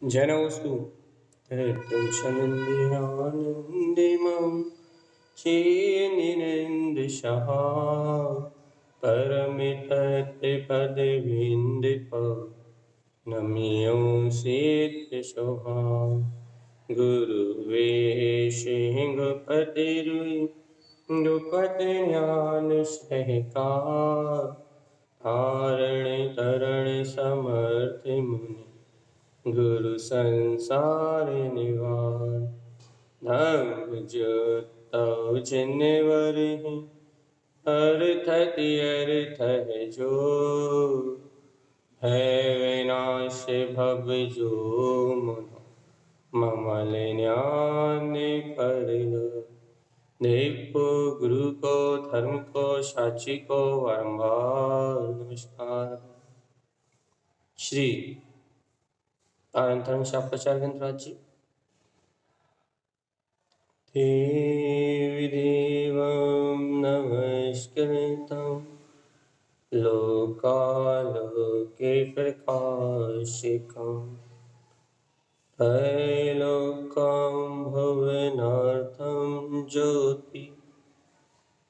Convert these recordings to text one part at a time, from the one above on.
जनौस्तु हृदं शनन्द्यानन्दिमं चेन्निनन्दशः परमितत्पदविन्दिप नम्योऽसीत्यशोभा गुरुवे सिंहपतिरुई नृपतिज्ञान सहकार धारण तरण समर्थ मुनि गुरु संसार निवार धर्म जो जिन्वर अर्थ अर्थ है जो है विनाश भव जो मनो ममल ज्ञान पर देखो गुरु को धर्म को साची को बारंबार नमस्कार। श्री तारंतरण शास्त्राचार्य ग्रंथराज जी। देवी देवं नमस्कृतं लोकालोके प्रकाशिकं त्रैलोक्यं भुवनार्थं ज्योति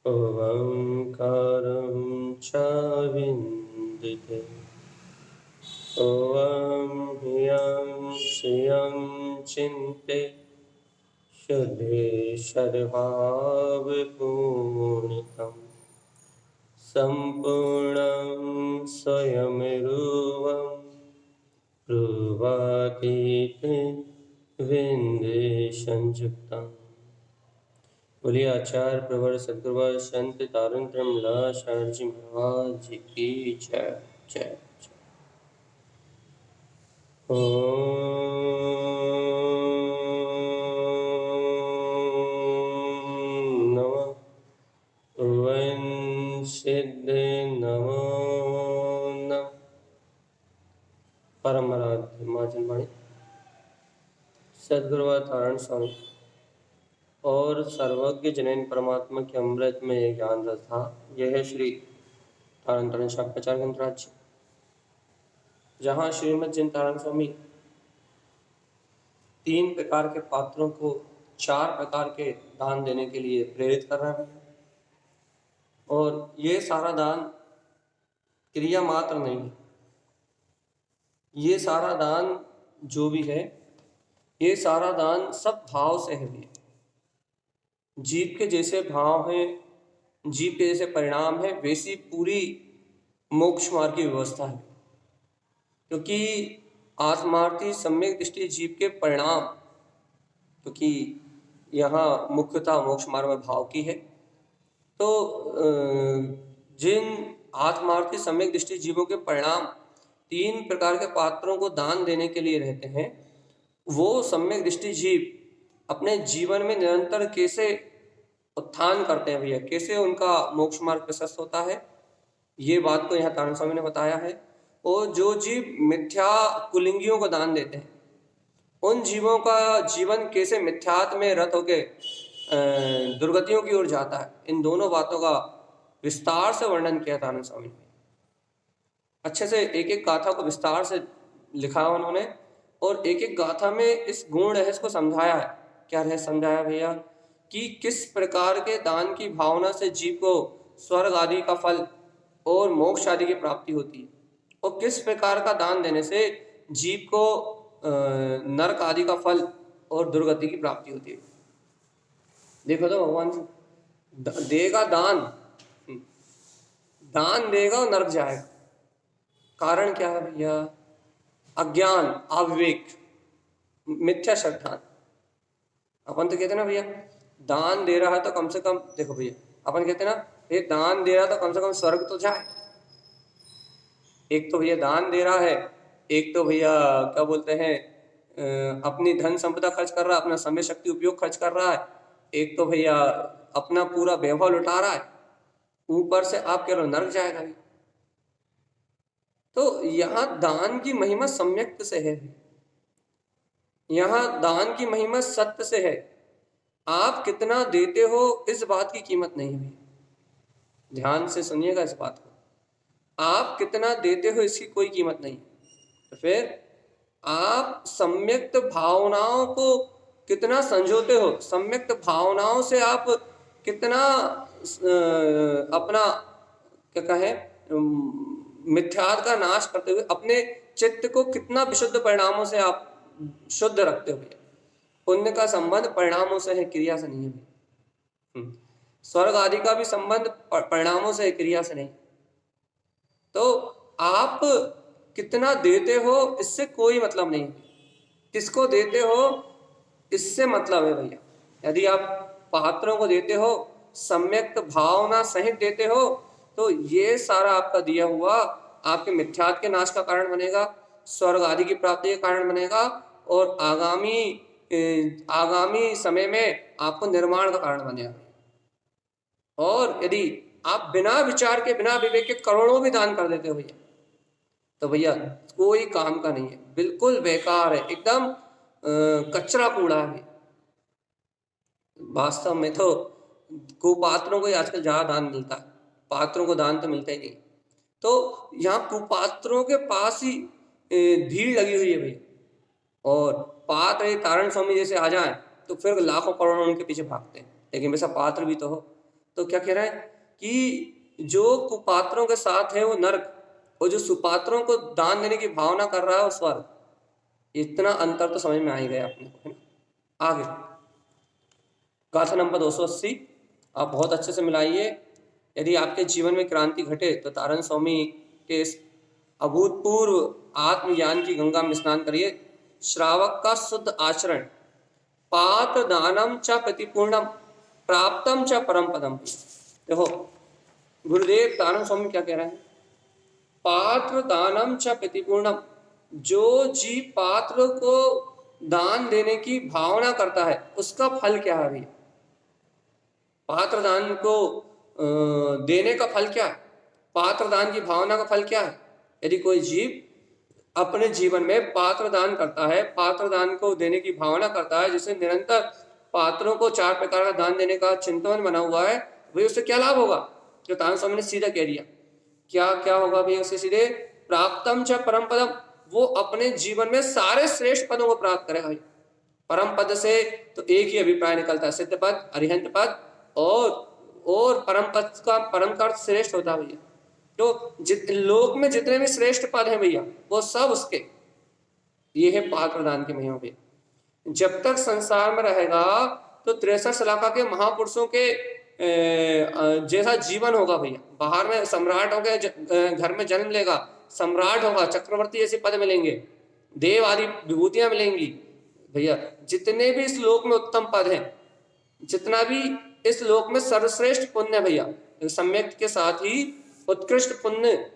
ओंकारं च विन्दिते ॐ ह्रियं श्रियं चिन्ते शुद्धे सद्भावपूर्णितं सम्पूर्णं स्वयं रूपं रूपातीतं विन्देशयुक्तम्। बोलिए आचार्य प्रवर सद्गुरुवर संत तारण शारद जी महाराज जी की जय जय। सिद्ध नमो नमः। परम आराध्य माँ जनवाणी सद्गुरुवर तारण स्वामी और सर्वज्ञ जनैन परमात्मा के अमृत में यह ज्ञान रस था। यह है श्री तारण शास्त्राचार्य ग्रंथराज जी, जहाँ श्रीमद जिन तारण स्वामी 3 प्रकार के पात्रों को 4 प्रकार के दान देने के लिए प्रेरित कर रहे हैं। और ये सारा दान क्रिया मात्र नहीं है, ये सारा दान जो भी है, ये सारा दान सब भाव से है। भी जीव के जैसे भाव है, जीव के जैसे परिणाम है, वैसी पूरी मोक्ष मार्ग की व्यवस्था है। क्योंकि आत्मार्थी सम्यक दृष्टि जीव के परिणाम, क्योंकि यहाँ मुख्यतः मोक्ष मार्ग में भाव की है, तो जिन आत्मार्थी सम्यक दृष्टि जीवों के परिणाम 3 प्रकार के पात्रों को दान देने के लिए रहते हैं। वो सम्यक दृष्टि जीव अपने जीवन में निरंतर कैसे उत्थान करते हैं भैया, कैसे उनका मोक्ष मार्ग प्रशस्त होता है, ये बात को यहाँ तारण स्वामी ने बताया है। और जो जीव मिथ्या कुलिंगियों को दान देते हैं, उन जीवों का जीवन कैसे मिथ्यात्व में रत होके दुर्गतियों की ओर जाता है, इन दोनों बातों का विस्तार से वर्णन किया तारण स्वामी ने। अच्छे से एक एक गाथा को विस्तार से लिखा उन्होंने, और एक एक गाथा में इस गुण रहस्य को समझाया है। क्या रहस्य समझाया भैया? कि किस प्रकार के दान की भावना से जीव को स्वर्ग आदि का फल और मोक्ष आदि की प्राप्ति होती है, और किस प्रकार का दान देने से जीव को नरक आदि का फल और दुर्गति की प्राप्ति होती है। देखो तो भगवान देगा दान, दान देगा और नरक जाएगा। कारण क्या है भैया? अज्ञान, अविवेक, मिथ्या श्रद्धा। अपन तो कहते ना भैया दान दे रहा है तो कम से कम, देखो भैया अपन कहते ना ये दान दे रहा तो कम से कम स्वर्ग तो जाए। एक तो भैया दान दे रहा है, एक तो भैया क्या बोलते हैं अपनी धन संपदा खर्च कर रहा है, अपना समय शक्ति उपयोग खर्च कर रहा है, एक तो भैया अपना पूरा वैभव लुटा रहा है, ऊपर से आप कह रहे हो नरक जाएगा। तो यहाँ दान की महिमा सम्यक से है, यहाँ दान की महिमा सत्य से है। आप कितना देते हो इस बात की कीमत नहीं है। ध्यान से सुनिएगा इस बात को, आप कितना देते हो इसकी कोई कीमत नहीं। तो फिर आप सम्यक्त भावनाओं को कितना संजोते हो, सम्यक्त भावनाओं से आप कितना अपना क्या कहें मिथ्यात्व का नाश करते हुए अपने चित्त को कितना विशुद्ध परिणामों से आप शुद्ध रखते हो। पुण्य का संबंध परिणामों से है, क्रिया से नहीं है। स्वर्ग आदि का भी संबंध परिणामों से है, क्रिया से नहीं। तो आप कितना देते हो इससे कोई मतलब नहीं, किसको देते हो इससे मतलब है भैया। यदि आप पात्रों को देते हो, सम्यक भावना सहित देते हो, तो ये सारा आपका दिया हुआ आपके मिथ्यात्व के नाश का कारण बनेगा, स्वर्ग आदि की प्राप्ति का कारण बनेगा, और आगामी समय में आपको निर्माण का कारण बनेगा। और यदि आप बिना विचार के, बिना विवेक के करोड़ों भी दान कर देते हो भैया, तो भैया कोई काम का नहीं है, बिल्कुल बेकार है, एकदम कचरा कूड़ा है। वास्तव में तो कुपात्रों को ही आजकल ज्यादा दान मिलता है, पात्रों को दान तो मिलता ही नहीं। तो यहाँ कुपात्रों के पास ही भीड़ लगी हुई है भैया, और पात्र तारण स्वामी जैसे आ जाए तो फिर लाखों करोड़ों उनके पीछे भागते हैं, लेकिन वैसा पात्र भी तो हो। तो क्या कह रहा है कि जो कुपात्रों के साथ है वो नरक, और जो सुपात्रों को दान देने की भावना कर रहा है वो स्वर्ग। इतना अंतर तो समझ में आ ही गया अपने को, है ना। आगे गाथा नंबर 280 आप बहुत अच्छे से मिलाइए। यदि आपके जीवन में क्रांति घटे तो तारण स्वामी के इस अभूतपूर्व आत्मज्ञान की गंगा में स्नान करिए। श्रावक का शुद्ध आचरण, पात्र दानम च प्रतिपूर्णम प्राप्तम च परम पदम। देखो गुरुदेव तारण स्वामी क्या कह रहे हैं, पात्र दानम च प्रतिपूर्णम, जो जीव पात्र को दान देने की भावना करता है उसका फल क्या है भैया। पात्र दान को देने का फल क्या है, पात्र दान की भावना का फल क्या है। यदि कोई जीव अपने जीवन में पात्र दान करता है, पात्र दान को देने की भावना करता है, जिसे निरंतर पात्रों को 4 प्रकार का दान देने का चिंतन बना हुआ है, भाई उससे क्या लाभ होगा। जो तारण स्वामी ने सीधा कह दिया, क्या क्या होगा भैया उससे सीधे, प्राप्तम च परम पदम, वो अपने जीवन में सारे श्रेष्ठ पदों को प्राप्त करेगा। परम पद से तो एक ही अभिप्राय निकलता है, सिद्ध पद, अरिहंत पद, और परम पद का परम का अर्थ श्रेष्ठ होता है भैया। तो लोक में जितने भी श्रेष्ठ पद हैं भैया वो सब उसके, ये है पात्र दान की महिमा भैया। जब तक संसार में रहेगा तो 63 शलाका के महापुरुषों के जैसा जीवन होगा भैया। बाहर में सम्राट हो गए, घर में जन्म लेगा, सम्राट होगा, चक्रवर्ती जैसे पद मिलेंगे, देव आदि विभूतियां मिलेंगी भैया। जितने भी इस लोक में उत्तम पद हैं, जितना भी इस लोक में सर्वश्रेष्ठ पुण्य भैया, सम्यक के साथ ही उत्कृष्ट पुण्य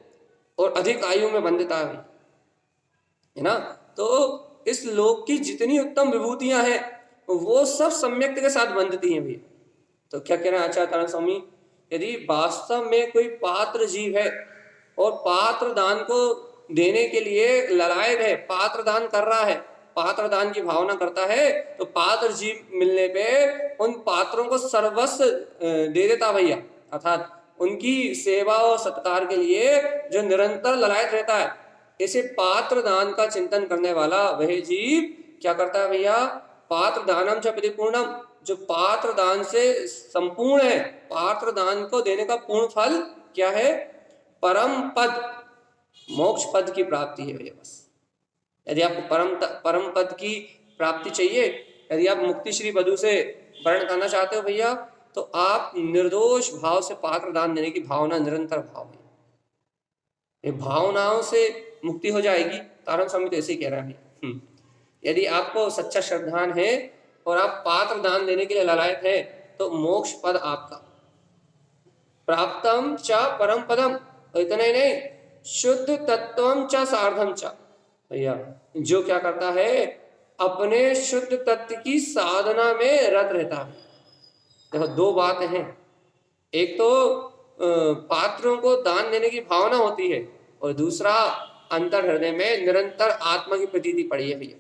और अधिक आयु में बंधता है ना। तो इस लोक की जितनी उत्तम विभूतियां हैं वो सब सम्यक के साथ बंधती हैं भैया। तो क्या कहना आचार्य तारण स्वामी, यदि वास्तव में कोई पात्र जीव है और पात्र दान को देने के लिए ललायक है, पात्र दान कर रहा है, पात्र दान की भावना करता है, तो पात्र जीव मिलने पे उन पात्रों को सर्वस्व दे देता भैया। अर्थात उनकी सेवा और सत्कार के लिए जो निरंतर ललायत रहता है, ऐसे पात्र दान का चिंतन करने वाला वह जीव क्या करता है भैया, पात्र दानम च परिपूर्णम, जो पात्र दान से संपूर्ण है, पात्र दान को देने का पूर्ण फल क्या है, परम पद, मोक्ष पद की प्राप्ति है भैया। बस यदि आपको परम पद की प्राप्ति चाहिए, यदि आप मुक्ति श्री वधु से वर्ण करना चाहते हो भैया, तो आप निर्दोष भाव से पात्र दान देने की भावना, निरंतर भाव है, ये भावनाओं से मुक्ति हो जाएगी। तारण स्वामी तो ऐसे ही कह रहा है। यदि आपको सच्चा श्रद्धान है और आप पात्र दान देने के लिए ललायत है, तो मोक्ष पद आपका, प्राप्तम च परम पदम, और इतना ही नहीं, शुद्ध तत्वम च सार्धम च भैया। जो क्या करता है, अपने शुद्ध तत्व की साधना में रत रहता है। देखो दो बातें हैं, एक तो पात्रों को दान देने की भावना होती है, और दूसरा अंतर हृदय में निरंतर आत्मा की प्रतीति पड़ी है भैया।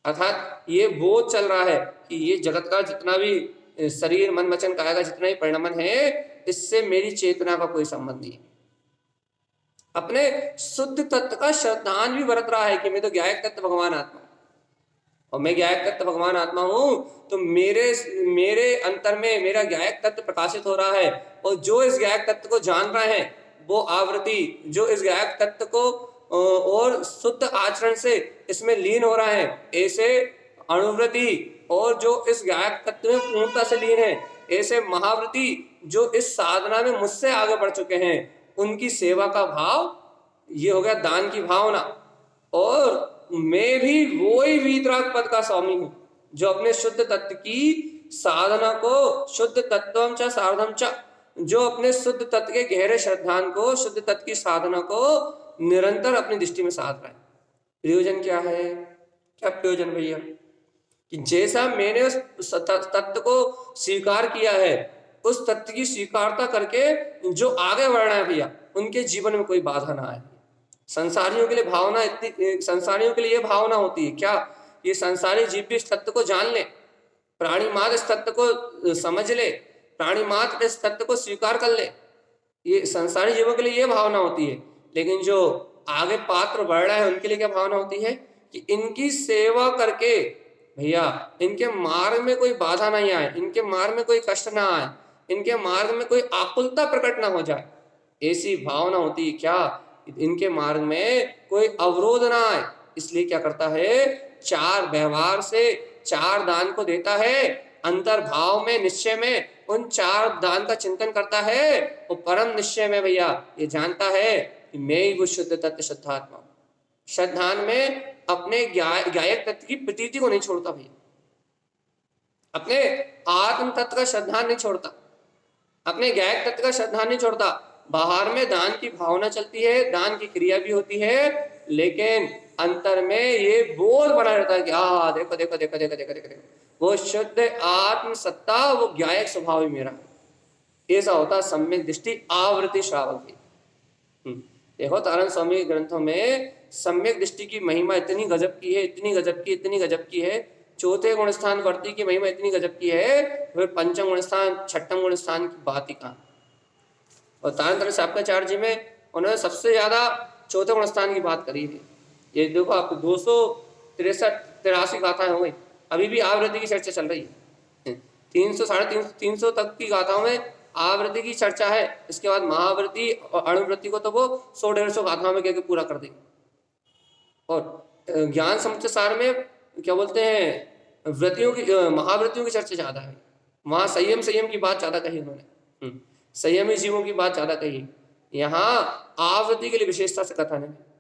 अर्थात ये बोध चल रहा है कि ये जगत का जितना भी शरीर मन वचन काया का जितना भी परिणमन है, इससे मेरी चेतना का कोई संबंध नहीं है। अपने शुद्ध तत्व का श्रद्धान भी बरत रहा है कि मैं तो ज्ञायक तत्व भगवान आत्मा हूं, और मैं ज्ञायक तत्व भगवान आत्मा हूं, तो मेरे मेरे अंतर में मेरा ज्ञायक तत्व प्रकाशित हो रहा है, और जो इस ज्ञायक तत्व को जान रहे हैं वो आवृत्ति, जो इस ज्ञायक तत्व को और शुद्ध आचरण से इसमें लीन हो रहा है, ऐसे अणुवृत्ति, और जो इस ज्ञायक तत्व में पूर्णता से लीन है, ऐसे महावृत्ति जो इस साधना में मुझसे आगे बढ़ चुके हैं, उनकी सेवा का भाव, ये हो गया दान की भावना। और मैं भी वही वीतराग पद का स्वामी हूं जो अपने शुद्ध तत्व की साधना को, शुद्ध तत्वम च साधम च, जो अपने शुद्ध तत्व के गहरे श्रद्धान को, शुद्ध तत्व की साधना को निरंतर अपनी दृष्टि में साध रहा है। प्रयोजन क्या है? क्या प्रयोजन भैया? कि जैसा मैंने उस तत्व को स्वीकार किया है, उस तत्व की स्वीकारता करके जो आगे बढ़ रहे हैं भैया, उनके जीवन में कोई बाधा ना आए। संसारियों के लिए भावना इतनी, संसारियों के लिए यह भावना होती है क्या? ये संसारी जीव भी इस तत्व को जान ले, प्राणी मात्र इस तत्व को समझ ले, प्राणी मात्र इस तत्व को स्वीकार कर ले, ये संसारी जीवों के लिए यह भावना होती है। लेकिन जो आगे पात्र बढ़ रहा है उनके लिए क्या भावना होती है? कि इनकी सेवा करके भैया इनके मार्ग में कोई बाधा नहीं आए, इनके मार्ग में कोई कष्ट ना आए, इनके मार्ग में कोई आकुलता प्रकट ना हो जाए, ऐसी भावना होती है क्या? इनके मार्ग में कोई अवरोध ना आए। इसलिए क्या करता है? चार व्यवहार से चार दान को देता है, अंतर भाव में, निश्चय में उन चार दान का चिंतन करता है, और परम निश्चय में भैया ये जानता है कि मैं ही वो शुद्ध तत्व शुद्धात्मा हूं। श्रद्धान में अपने ज्ञायक तत्व की प्रतीति को नहीं छोड़ता भैया, अपने आत्म तत्व का श्रद्धान नहीं छोड़ता, अपने ज्ञायक तत्व का श्रद्धान नहीं छोड़ता। बाहर में दान की भावना चलती है, दान की क्रिया भी होती है, लेकिन अंतर में ये बोध बना रहता है कि देखो देखो देखो देखो देखो देखो देखो, वो शुद्ध आत्म सत्ता, वो ज्ञायक स्वभाव ही मेरा है। ऐसा होता सम्यक दृष्टि आवृत्ति श्रावक भी। देखो तारण स्वामी ग्रंथों में सम्यक दृष्टि की महिमा इतनी गजब की है, इतनी गजब की, इतनी गजब की है। चौथे गुण स्थान वर्ती की महिमा इतनी गजब की है, फिर पंचम गुण स्थान, छठम गुण स्थान की बात ही कहां। और तारण सापकाचार्य जी में उन्होंने सबसे ज्यादा चौथे गुण स्थान की बात करी है। ये देखो आपको 263 गाथाएं हो गई, अभी भी आवृत्ति की चर्चा चल रही है। 300 350 तक की गाथाओं में आवृत्ति की चर्चा है। इसके बाद महावृत्ति और अणुवृत्ति को तो वो 100-150 गाथाओं में कहकर पूरा कर देंगे। और ज्ञान समुच्चय सार में क्या बोलते हैं, वृत्तियों की, महावृत्तियों की चर्चा ज्यादा है। वहां संयम की बात ज्यादा कही उन्होंने, संयमी जीवों की बात ज्यादा कही। यहाँ आवृत्ति के लिए विशेषता से कथन है।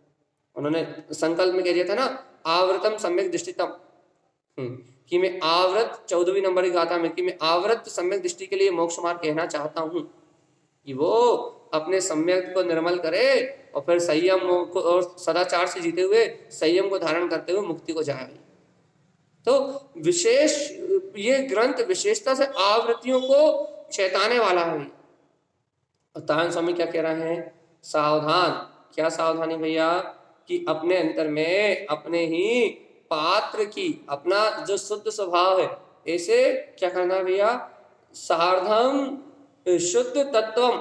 उन्होंने संकल्प में कह दिया था ना, आवृतम सम्यक दृष्टितम, कि मैं आवृत 14वीं नंबर की गाथा में, कि मैं आवृत सम्यक दृष्टि के लिए मोक्ष मार्ग कहना चाहता हूँ कि वो अपने सम्यक को निर्मल करे और फिर संयम को और सदाचार से जीते हुए संयम को धारण करते हुए मुक्ति को जाए। तो विशेष ये ग्रंथ विशेषता से आवृत्तियों को चेताने वाला है। और तारण स्वामी क्या कह रहे हैं? सावधान। क्या सावधानी भैया? कि अपने अंतर में अपने ही पात्र की, अपना जो शुद्ध स्वभाव है, ऐसे क्या करना भैया? सार्धम शुद्ध तत्वम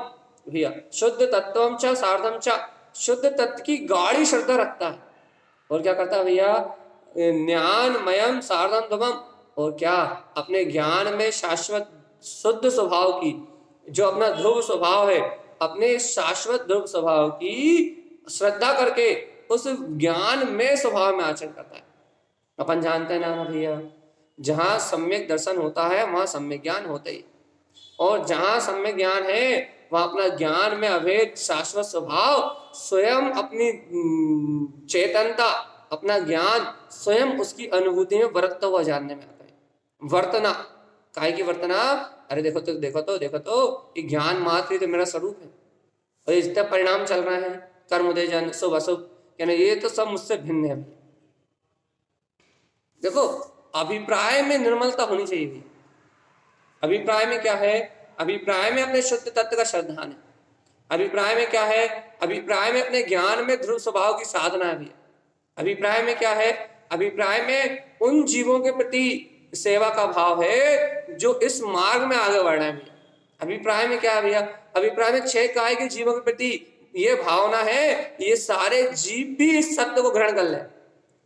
भैया, शुद्ध तत्वम च सार्धम च, शुद्ध तत्व की गाढ़ी श्रद्धा रखता है। और क्या करता है भैया? ज्ञानमयम सार्धम ध्रुवम, और क्या? अपने ज्ञान में शाश्वत शुद्ध स्वभाव की, जो अपना ध्रुव स्वभाव है, अपने शाश्वत ध्रुव स्वभाव की श्रद्धा करके उस ज्ञान में स्वभाव में आचरण करता है। अपन जानते हैं ना भैया, जहां सम्यक दर्शन होता है वहां सम्यक ज्ञान होता ही, और जहां सम्यक ज्ञान है वहां अपना ज्ञान में अभेद शाश्वत स्वभाव, स्वयं अपनी चेतनता, अपना ज्ञान स्वयं उसकी अनुभूति में बरतता हुआ जानने में आता है। वर्तना, काहे की वर्तना? अरे देखो तो देखो तो देखो तो, ये ज्ञान मात्र ही तो मेरा स्वरूप है, और जितने परिणाम चल रहे हैं, कर्म उदय जन शुभ अशुभ, यानी ये तो सब मुझसे भिन्न है। देखो अभिप्राय में निर्मलता होनी चाहिए भी। अभिप्राय में क्या है? अभिप्राय में अपने शुद्ध तत्व का श्रद्धान है। अभिप्राय में क्या है? अभिप्राय में अपने ज्ञान में ध्रुव स्वभाव की साधना भी है। अभिप्राय में क्या है? अभिप्राय में उन जीवों के प्रति सेवा का भाव है जो इस मार्ग में आगे बढ़ रहे हैं। अभिप्राय में क्या है भैया? अभिप्राय में 6 काय के जीवों के प्रति ये भावना है, ये सारे जीव भी इस सत्य को ग्रहण कर लें।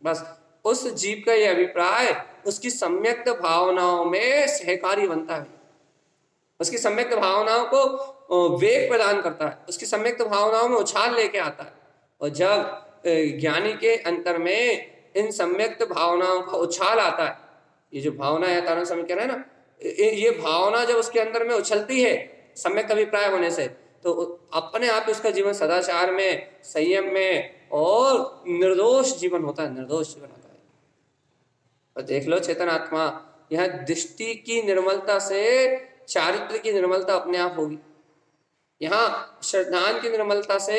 बस उस जीव का ये अभिप्राय उसकी सम्यक्त भावनाओं में सहकारी बनता है, उसकी सम्यक्त भावनाओं को वेग प्रदान करता है, उसकी सम्यक्त भावनाओं में उछाल लेके आता है। और जब ज्ञानी के अंतर में इन सम्यक्त भावनाओं का उछाल आता है, ये जो भावना है तारण समय कह रहे हैं ना, ये भावना जब उसके अंदर में उछलती है सम्यक अभिप्राय होने से, तो अपने आप उसका जीवन सदाचार में, संयम में और निर्दोष जीवन होता है, निर्दोष जीवन होता है। और देख लो चेतन आत्मा, यह दृष्टि की निर्मलता से चारित्र की निर्मलता अपने आप होगी। यहाँ श्रद्धान की निर्मलता से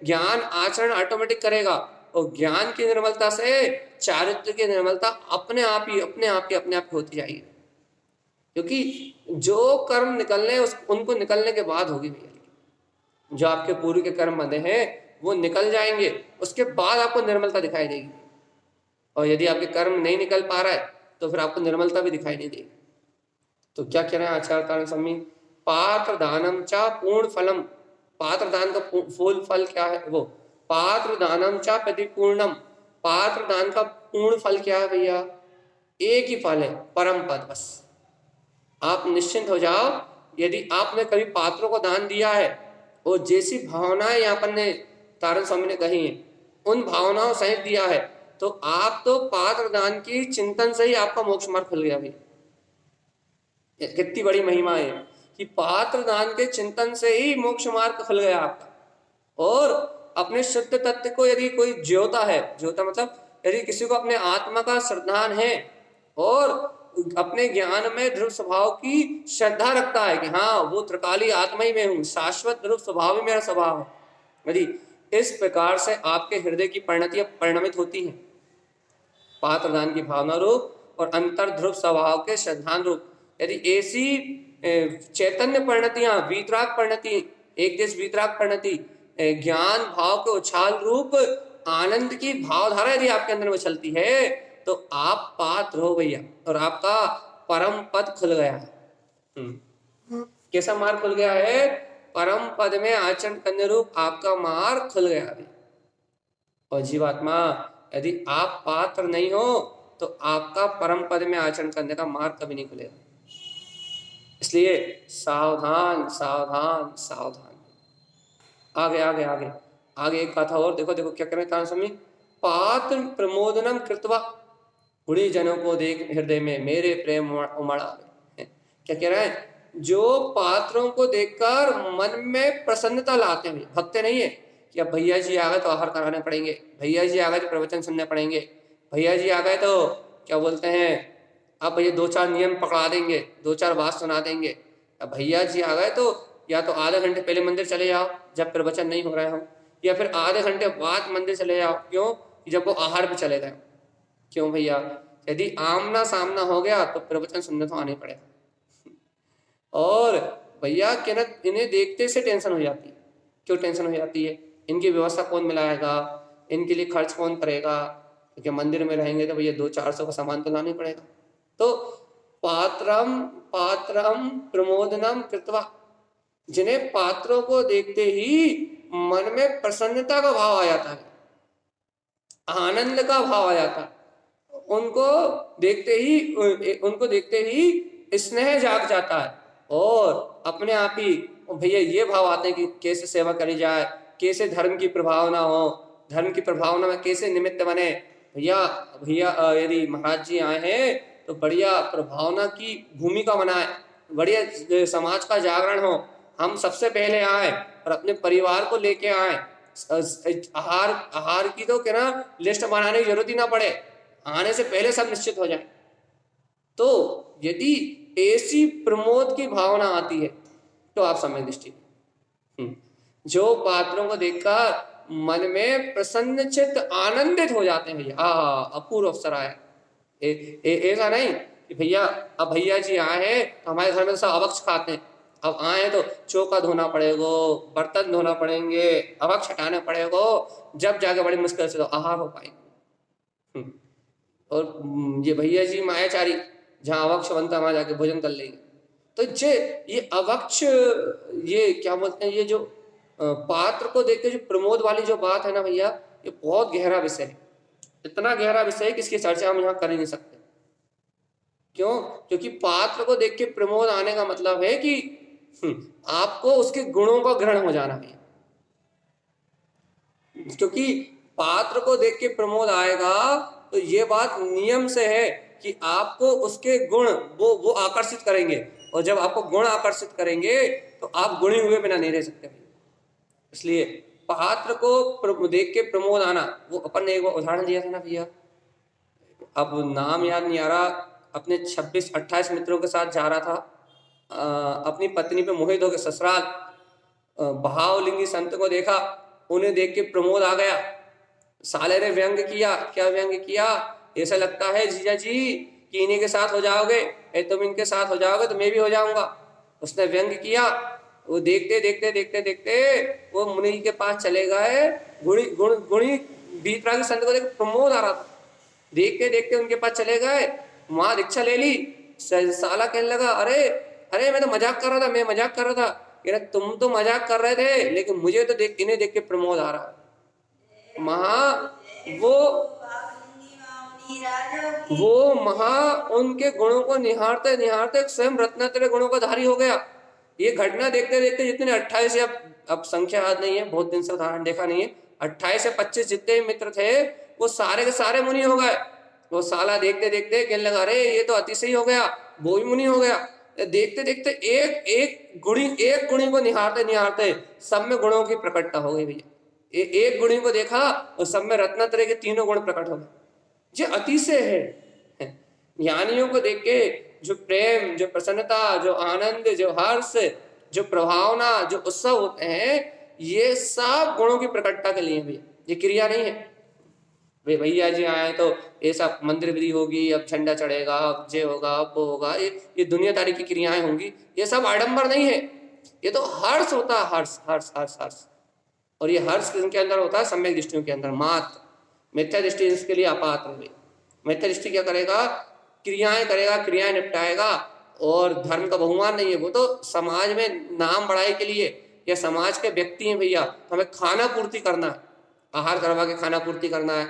ज्ञान आचरण ऑटोमेटिक करेगा, और ज्ञान की निर्मलता से चारित्र की निर्मलता अपने आप होती जाएगी। क्योंकि जो कर्म निकलने उनको निकलने के बाद होगी भैया, जो आपके पूर्व के कर्म बंधे हैं वो निकल जाएंगे, उसके बाद आपको निर्मलता दिखाई देगी। और यदि आपके कर्म नहीं निकल पा रहा है तो फिर आपको निर्मलता भी दिखाई नहीं देगी। तो क्या कह रहे हैं आचार्य तारण स्वामी, पात्र दानम चा पूर्ण फलम, पात्र दान का फूल फल क्या है, वो पात्र दानम चा प्रतिपूर्णम, पात्र दान का पूर्ण फल क्या है भैया, एक ही फल है, परम पद। बस आप निश्चिंत हो जाओ, यदि आपने कभी पात्रों को दान दिया है और जैसी भावनाएं यहाँ पर ने तारण स्वामी ने कही है उन भावनाओं सहित दिया है, तो आप तो पात्र दान की चिंतन से ही आपका मोक्ष मार्ग खुल गया भाई। कितनी बड़ी महिमा है कि पात्र दान के चिंतन से ही मोक्ष मार्ग खुल गया आपका। और अपने शुद्ध तत्व को यदि कोई ज्योता है, ज्योता मतलब यदि किसी को अपने आत्मा का श्रद्धान है और अपने ज्ञान में ध्रुव स्वभाव की श्रद्धा रखता है कि हाँ वो त्रिकाली आत्मा ही मैं हूँ, शाश्वत ध्रुव स्वभाव ही मेरा स्वभाव है, यदि इस प्रकार से आपके हृदय की परिणतियां परिणमित होती हैं पात्रदान की भावना रूप और अंतर ध्रुव स्वभाव के श्रद्धान रूप, यदि ऐसी चैतन्य परिणतियां, वीतराग परिणति, एक देश वीतराग परिणति, ज्ञान भाव के उछाल रूप आनंद की भावधारा यदि आपके अंदर में चलती है तो आप पात्र हो भैया, और आपका परम पद खुल गया है। कैसा मार्ग खुल गया है, परम पद में आचरण करने रूप आपका मार्ग खुल गया है। और जीवात्मा यदि आप पात्र नहीं हो तो आपका परम पद में आचरण करने का मार्ग कभी नहीं खुलेगा। इसलिए सावधान सावधान सावधान। आगे आगे आगे आगे एक कथा और देखो, देखो क्या करें तारण स्वामी, पात्र प्रमोदनम कृत्वा, गुणी जनों को देख हृदय में मेरे प्रेम उमड़ आवे। क्या कह रहा है, जो पात्रों को देखकर मन में प्रसन्नता लाते हैं, भक्ति नहीं है कि अब भैया जी आ गए तो आहार कराने पड़ेंगे, भैया जी आ गए तो प्रवचन सुनने पड़ेंगे, भैया जी आ गए तो क्या बोलते हैं अब भैया दो चार नियम पकड़ा देंगे, दो चार बात सुना देंगे। अब भैया जी आ गए तो या तो आधे घंटे पहले मंदिर चले जाओ जब प्रवचन नहीं हो रहे हो, या फिर आधे घंटे बाद मंदिर चले जाओ, क्यों, जब वो आहार पे चले गए। क्यों भैया, यदि आमना सामना हो गया तो प्रवचन सुनने तो आने पड़ेगा। और भैया इन्हें देखते से टेंशन हो जाती है। क्यों टेंशन हो जाती है, इनकी व्यवस्था कौन मिलाएगा, इनके लिए खर्च कौन करेगा, क्योंकि मंदिर में रहेंगे तो भैया 200-400 का सामान तो लाना ही पड़ेगा। तो पात्रम पात्रम प्रमोदनम कृत्वा, जिन्हें पात्रों को देखते ही मन में प्रसन्नता का भाव आ जाता है, आनंद का भाव आ जाता है, उनको देखते ही स्नेह जाग जाता है, और अपने आप ही भैया ये भाव आते हैं कि कैसे सेवा करी जाए, कैसे धर्म की प्रभावना हो, धर्म की प्रभावना में कैसे निमित्त बने। भैया भैया यदि महाराज जी आए हैं तो बढ़िया प्रभावना की भूमिका बनाए, बढ़िया समाज का जागरण हो, हम सबसे पहले आए और अपने परिवार को लेके आए। आहार की तो क्या ना लिस्ट बनाने की जरूरत ही ना पड़े, आने से पहले सब निश्चित हो जाए। तो यदि ऐसी प्रमोद की भावना आती है तो आप समय दृष्टि, जो पात्रों को देखकर मन में प्रसन्न चित्त आनंदित हो जाते हैं, भैया अपूर्व अवसर आया। ऐसा नहीं कि भैया अब भैया जी आए हैं तो हमारे घर में तो सब अवक्ष खाते हैं, अब आए तो चौका धोना पड़ेगा, बर्तन धोना पड़ेंगे, अवक्ष हटाना पड़ेगा, जब जाके बड़ी मुश्किल से तो आहार हो पाएंगे। और ये भैया जी मायाचारी जहाँ अवक्ष बनता है वहां जाके भोजन कर लेंगे। तो ये अवक्ष, ये क्या बोलते हैं, ये जो पात्र को देख के जो प्रमोद वाली जो बात है ना भैया, ये बहुत गहरा विषय है, इतना गहरा विषय है कि इसकी चर्चा हम यहाँ कर ही नहीं सकते। क्यों? क्योंकि पात्र को देख के प्रमोद आने का मतलब है कि आपको उसके गुणों का ग्रहण हो जाना है। क्योंकि पात्र को देख के प्रमोद आएगा तो ये बात नियम से है कि आपको उसके गुण वो आकर्षित करेंगे, और जब आपको गुण आकर्षित करेंगे तो आप गुणी हुए बिना नहीं रह सकते। इसलिए पात्र को देख के प्रमोद आना, वो अपन ने एक उदाहरण दिया था ना भैया, अब नाम याद नहीं आ रहा, अपने 26-28 मित्रों के साथ जा रहा था, अपनी पत्नी पे मोहित होकर ससुराल, भावलिंगी संत को देखा, उन्हें देख के प्रमोद आ गया। साले ने व्यंग किया, क्या व्यंग किया, ऐसा लगता है जीजा जी कि इन्हीं के साथ हो जाओगे, तुम इनके साथ हो जाओगे तो मैं भी हो जाऊंगा। उसने व्यंग किया। वो देखते देखते देखते देखते वो मुनि के पास चले गए। गुणी वीतरागी संत को देख प्रमोद आ रहा था, देखते देखते उनके पास चले गए, वहां दीक्षा ले ली। साला कहने लगा, अरे अरे मैं तो मजाक कर रहा था, मैं मजाक कर रहा था। कह रहा तुम तो मजाक कर रहे थे, लेकिन मुझे तो इन्हें देख के प्रमोद आ रहा है। वो उनके गुणों को निहारते निहारते स्वयं रत्नात्रय गुणों का धारी हो गया। ये घटना देखते देखते जितने 28 या अब संख्या याद नहीं है, बहुत दिन से उदाहरण देखा नहीं है, 28 से 25 जितने मित्र थे वो सारे के सारे मुनि हो गए। वो साला देखते देखते कहने लगा, अरे ये तो अतिशय हो गया, वो भी मुनि हो गया। देखते देखते एक गुणी को निहारते निहारते सब में गुणों की प्रकटता हो गई भैया। एक गुणी को देखा और सब में रत्नात्रय के तीनों गुण प्रकट हो गए। ये अतिशय है। ज्ञानियों को देख के जो प्रेम, जो प्रसन्नता, जो आनंद, जो हर्ष, जो प्रभावना, जो उत्सव होते हैं, ये सब गुणों की प्रकटता के लिए भैया, ये क्रिया नहीं है। वे भैया जी आए तो ये सब मंदिर विधि होगी, अब झंडा चढ़ेगा, अब ये होगा, अब वो होगा, ये दुनियादारी की क्रियाएं होंगी, ये सब आडंबर नहीं है। ये तो हर्ष होता है, हर्ष हर्ष हर्ष हर्ष। और ये हर्ष किनके अंदर होता है? सम्यक दृष्टियों के अंदर मात्र। मिथ्या दृष्टि इसके लिए अपात्र है। मिथ्या दृष्टि क्या करेगा? क्रियाएं करेगा, क्रियाएं निपटाएगा, और धर्म का बहुमान नहीं है। वो तो समाज में नाम बढ़ाई के लिए, या समाज के व्यक्ति हैं भैया, तो हमें खाना पूर्ति करना है, आहार करवा के खाना पूर्ति करना है,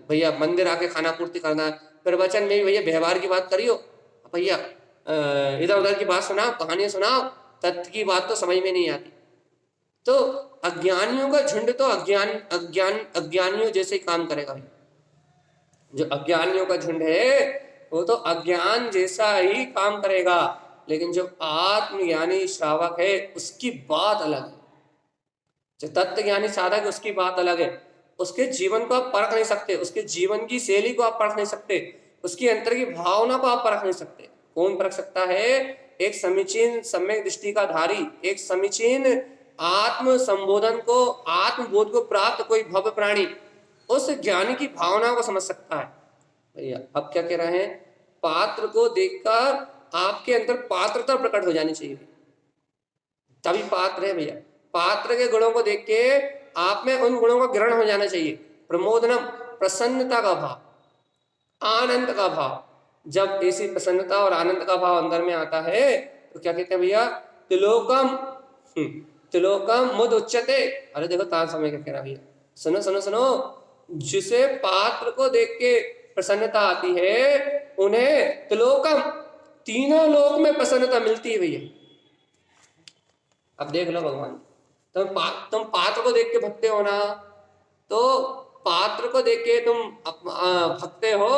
भैया मंदिर आके खाना पूर्ति करना है। प्रवचन में भी भैया व्यवहार की बात करियो भैया, इधर उधर की बात सुनाओ, कहानियां सुनाओ, तथ्य की बात तो समझ में नहीं आती। तो अज्ञानियों का झुंड तो अज्ञानियों जैसे काम करेगा। जो अज्ञानियों का झुंड है वो तो अज्ञान जैसा ही काम करेगा, लेकिन जो आत्मज्ञानी श्रावक है उसकी बात अलग है। जो तत्व ज्ञानी साधक है उसकी बात अलग है। उसके जीवन को आप परख नहीं सकते, उसके जीवन की शैली को आप परख नहीं सकते, उसकी अंतर की भावना को आप परख नहीं सकते। कौन परख सकता है? एक समीचीन सम्यक दृष्टि का धारी, एक समीचीन आत्म संबोधन को, आत्मबोध को प्राप्त कोई भव्य प्राणी उस ज्ञानी की भावना को समझ सकता है। भैया अब क्या कह रहे हैं? पात्र को देखकर आपके अंदर पात्रता प्रकट हो जानी चाहिए, तभी पात्र है भैया। पात्र के गुणों को देख के आप में उन गुणों का ग्रहण हो जाना चाहिए। प्रमोदनम, प्रसन्नता का भाव, आनंद का भाव। जब ऐसी प्रसन्नता और आनंद का भाव अंदर में आता है तो क्या कहते हैं भैया? तिलोकम तिलोकम मुद उच्चते। अरे देखो तान समय क्या कह रहा भैया, सुनो सुनो सुनो। जिसे पात्र को देख के प्रसन्नता आती है उन्हें तिलोकम, तीनों लोक में प्रसन्नता मिलती है भैया। अब देख लो भगवान, तुम पात्र को देख के भगते हो ना, तो पात्र को देख के तुम भगते हो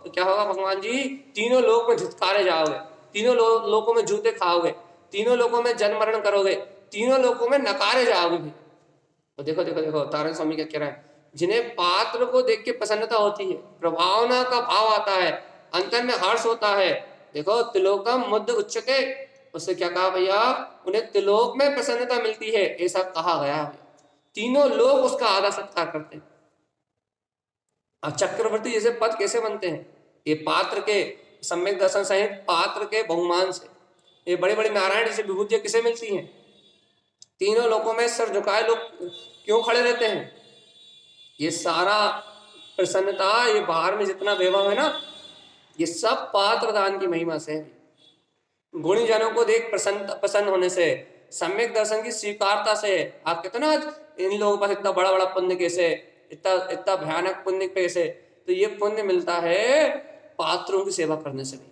तो क्या होगा भगवान जी? तीनों लोक में झुटकारे जाओगे, तीनों लोकों में जूते खाओगे, तीनों लोकों में जन्म मरण करोगे, तीनों लोकों में नकारे जाओगे भी। तो देखो देखो देखो तारण स्वामी क्या कह रहा है? जिन्हें पात्र को देख के प्रसन्नता होती है, प्रभावना का भाव आता है, अंतर में हर्ष होता है, देखो तिलोकम मुद्द उच्चते, उससे क्या कहा भैया? उन्हें तिलोक में प्रसन्नता मिलती है, ऐसा कहा गया है। तीनों लोग उसका आदर सत्कार करते हैं। अब चक्रवर्ती जैसे पद कैसे बनते हैं? ये पात्र के सम्यक दर्शन सहित पात्र के बहुमान से। ये बड़े बड़े नारायण जैसे विभूतियां किसे मिलती हैं? तीनों लोगों में सर झुकाए लोग क्यों खड़े रहते हैं? ये सारा प्रसन्नता, ये बाहर में जितना वैभव है ना, ये सब पात्र दान की महिमा से है। गुणी जनों को देख प्रसन्न होने से, सम्यक दर्शन की स्वीकारता से है। आप कहते ना आज इन लोगों के पास इतना बड़ा बड़ा पुण्य कैसे, इतना इतना भयानक पुण्य कैसे, तो ये पुण्य मिलता है पात्रों की सेवा करने से भी,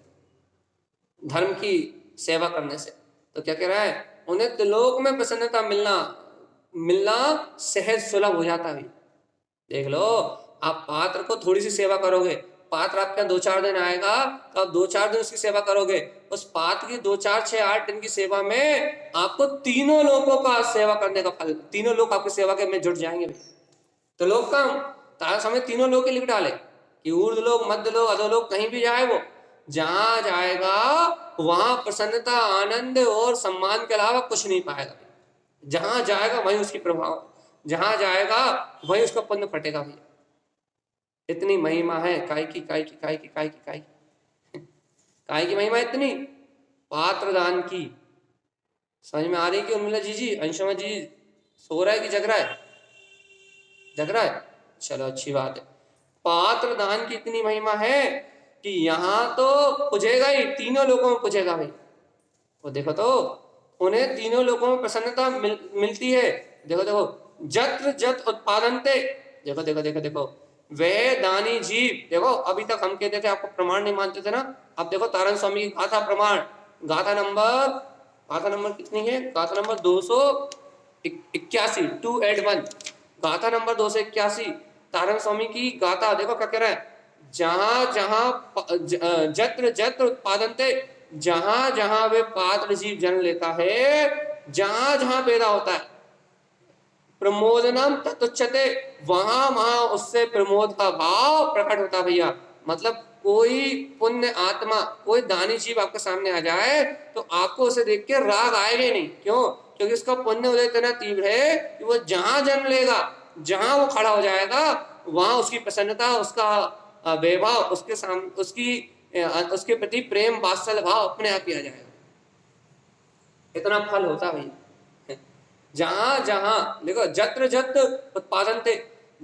धर्म की सेवा करने से। तो क्या कह रहा है, उन्हें त्रिलोक में प्रसन्नता मिलना मिलना सहज सुलभ हो जाता है। देख लो, आप पात्र को थोड़ी सी सेवा करोगे, पात्र आपके यहाँ 2-4 दिन आएगा तो आप 2-4 दिन उसकी सेवा करोगे, उस पात्र की 2-4-6-8 दिन की सेवा में आपको तीनों लोगों का सेवा करने का फल, तीनों लोग आपकी सेवा के में जुट जाएंगे। तो लोग का तारा समय तीनों लोग के लिख डाले कि ऊर्ध्व लोग, मध्य लोग, अधोलोक, कहीं भी जाए वो, जहां जाएगा वहां प्रसन्नता, आनंद और सम्मान के अलावा कुछ नहीं पाएगा। जहां जाएगा वहीं उसकी प्रभाव, जहां जाएगा वहीं उसका पुण्य फटेगा भैया। इतनी महिमा है काय की महिमा इतनी पात्र दान की। समझ में आ रही कि उर्मिला जी अंशुमा जी सो रहा है कि जग रहा है? जग रहा है, चलो अच्छी बात है। पात्र दान की इतनी महिमा है कि यहाँ तो पूजेगा ही, तीनों लोगों में पूजेगा भाई। वो देखो तो उन्हें तीनों लोगों में प्रसन्नता मिलती है। देखो देखो, जत्र जत उत्पादनते, देखो देखो देखो देखो, वह दानी जीव, देखो अभी तक हम कहते थे आपको प्रमाण नहीं मानते थे ना, अब देखो तारण स्वामी की गाथा प्रमाण, गाथा नंबर कितनी है? गाथा नंबर 281, 281, गाथा नंबर 281 तारण स्वामी की गाथा। देखो क्या कह रहा है, जहां जहां जत्र जत्र उत्पादनते, जहां जहां वे पात्र जीव जन्म लेता है, जहां जहां पैदा होता है, प्रमोदनम तत्उच्यते, वहां वहां उससे प्रमोद का भाव प्रकट होता भैया। मतलब कोई पुण्य आत्मा, कोई दानी जीव आपके सामने आ जाए तो आपको उसे देख के राग आएगा ही नहीं। क्यों? क्योंकि उसका पुण्य उदय इतना तीव्र है कि वो जहां जन्म लेगा, जहां वो खड़ा हो जाएगा, वहां उसकी प्रसन्नता, उसका वैभव, उसके सामने उसके प्रति प्रेम वात्सल्य भाव अपने आप ही आ जाएगा। इतना फल होता भैया। जहां जहां देखो, जत्र जत्र उत्पादन थे,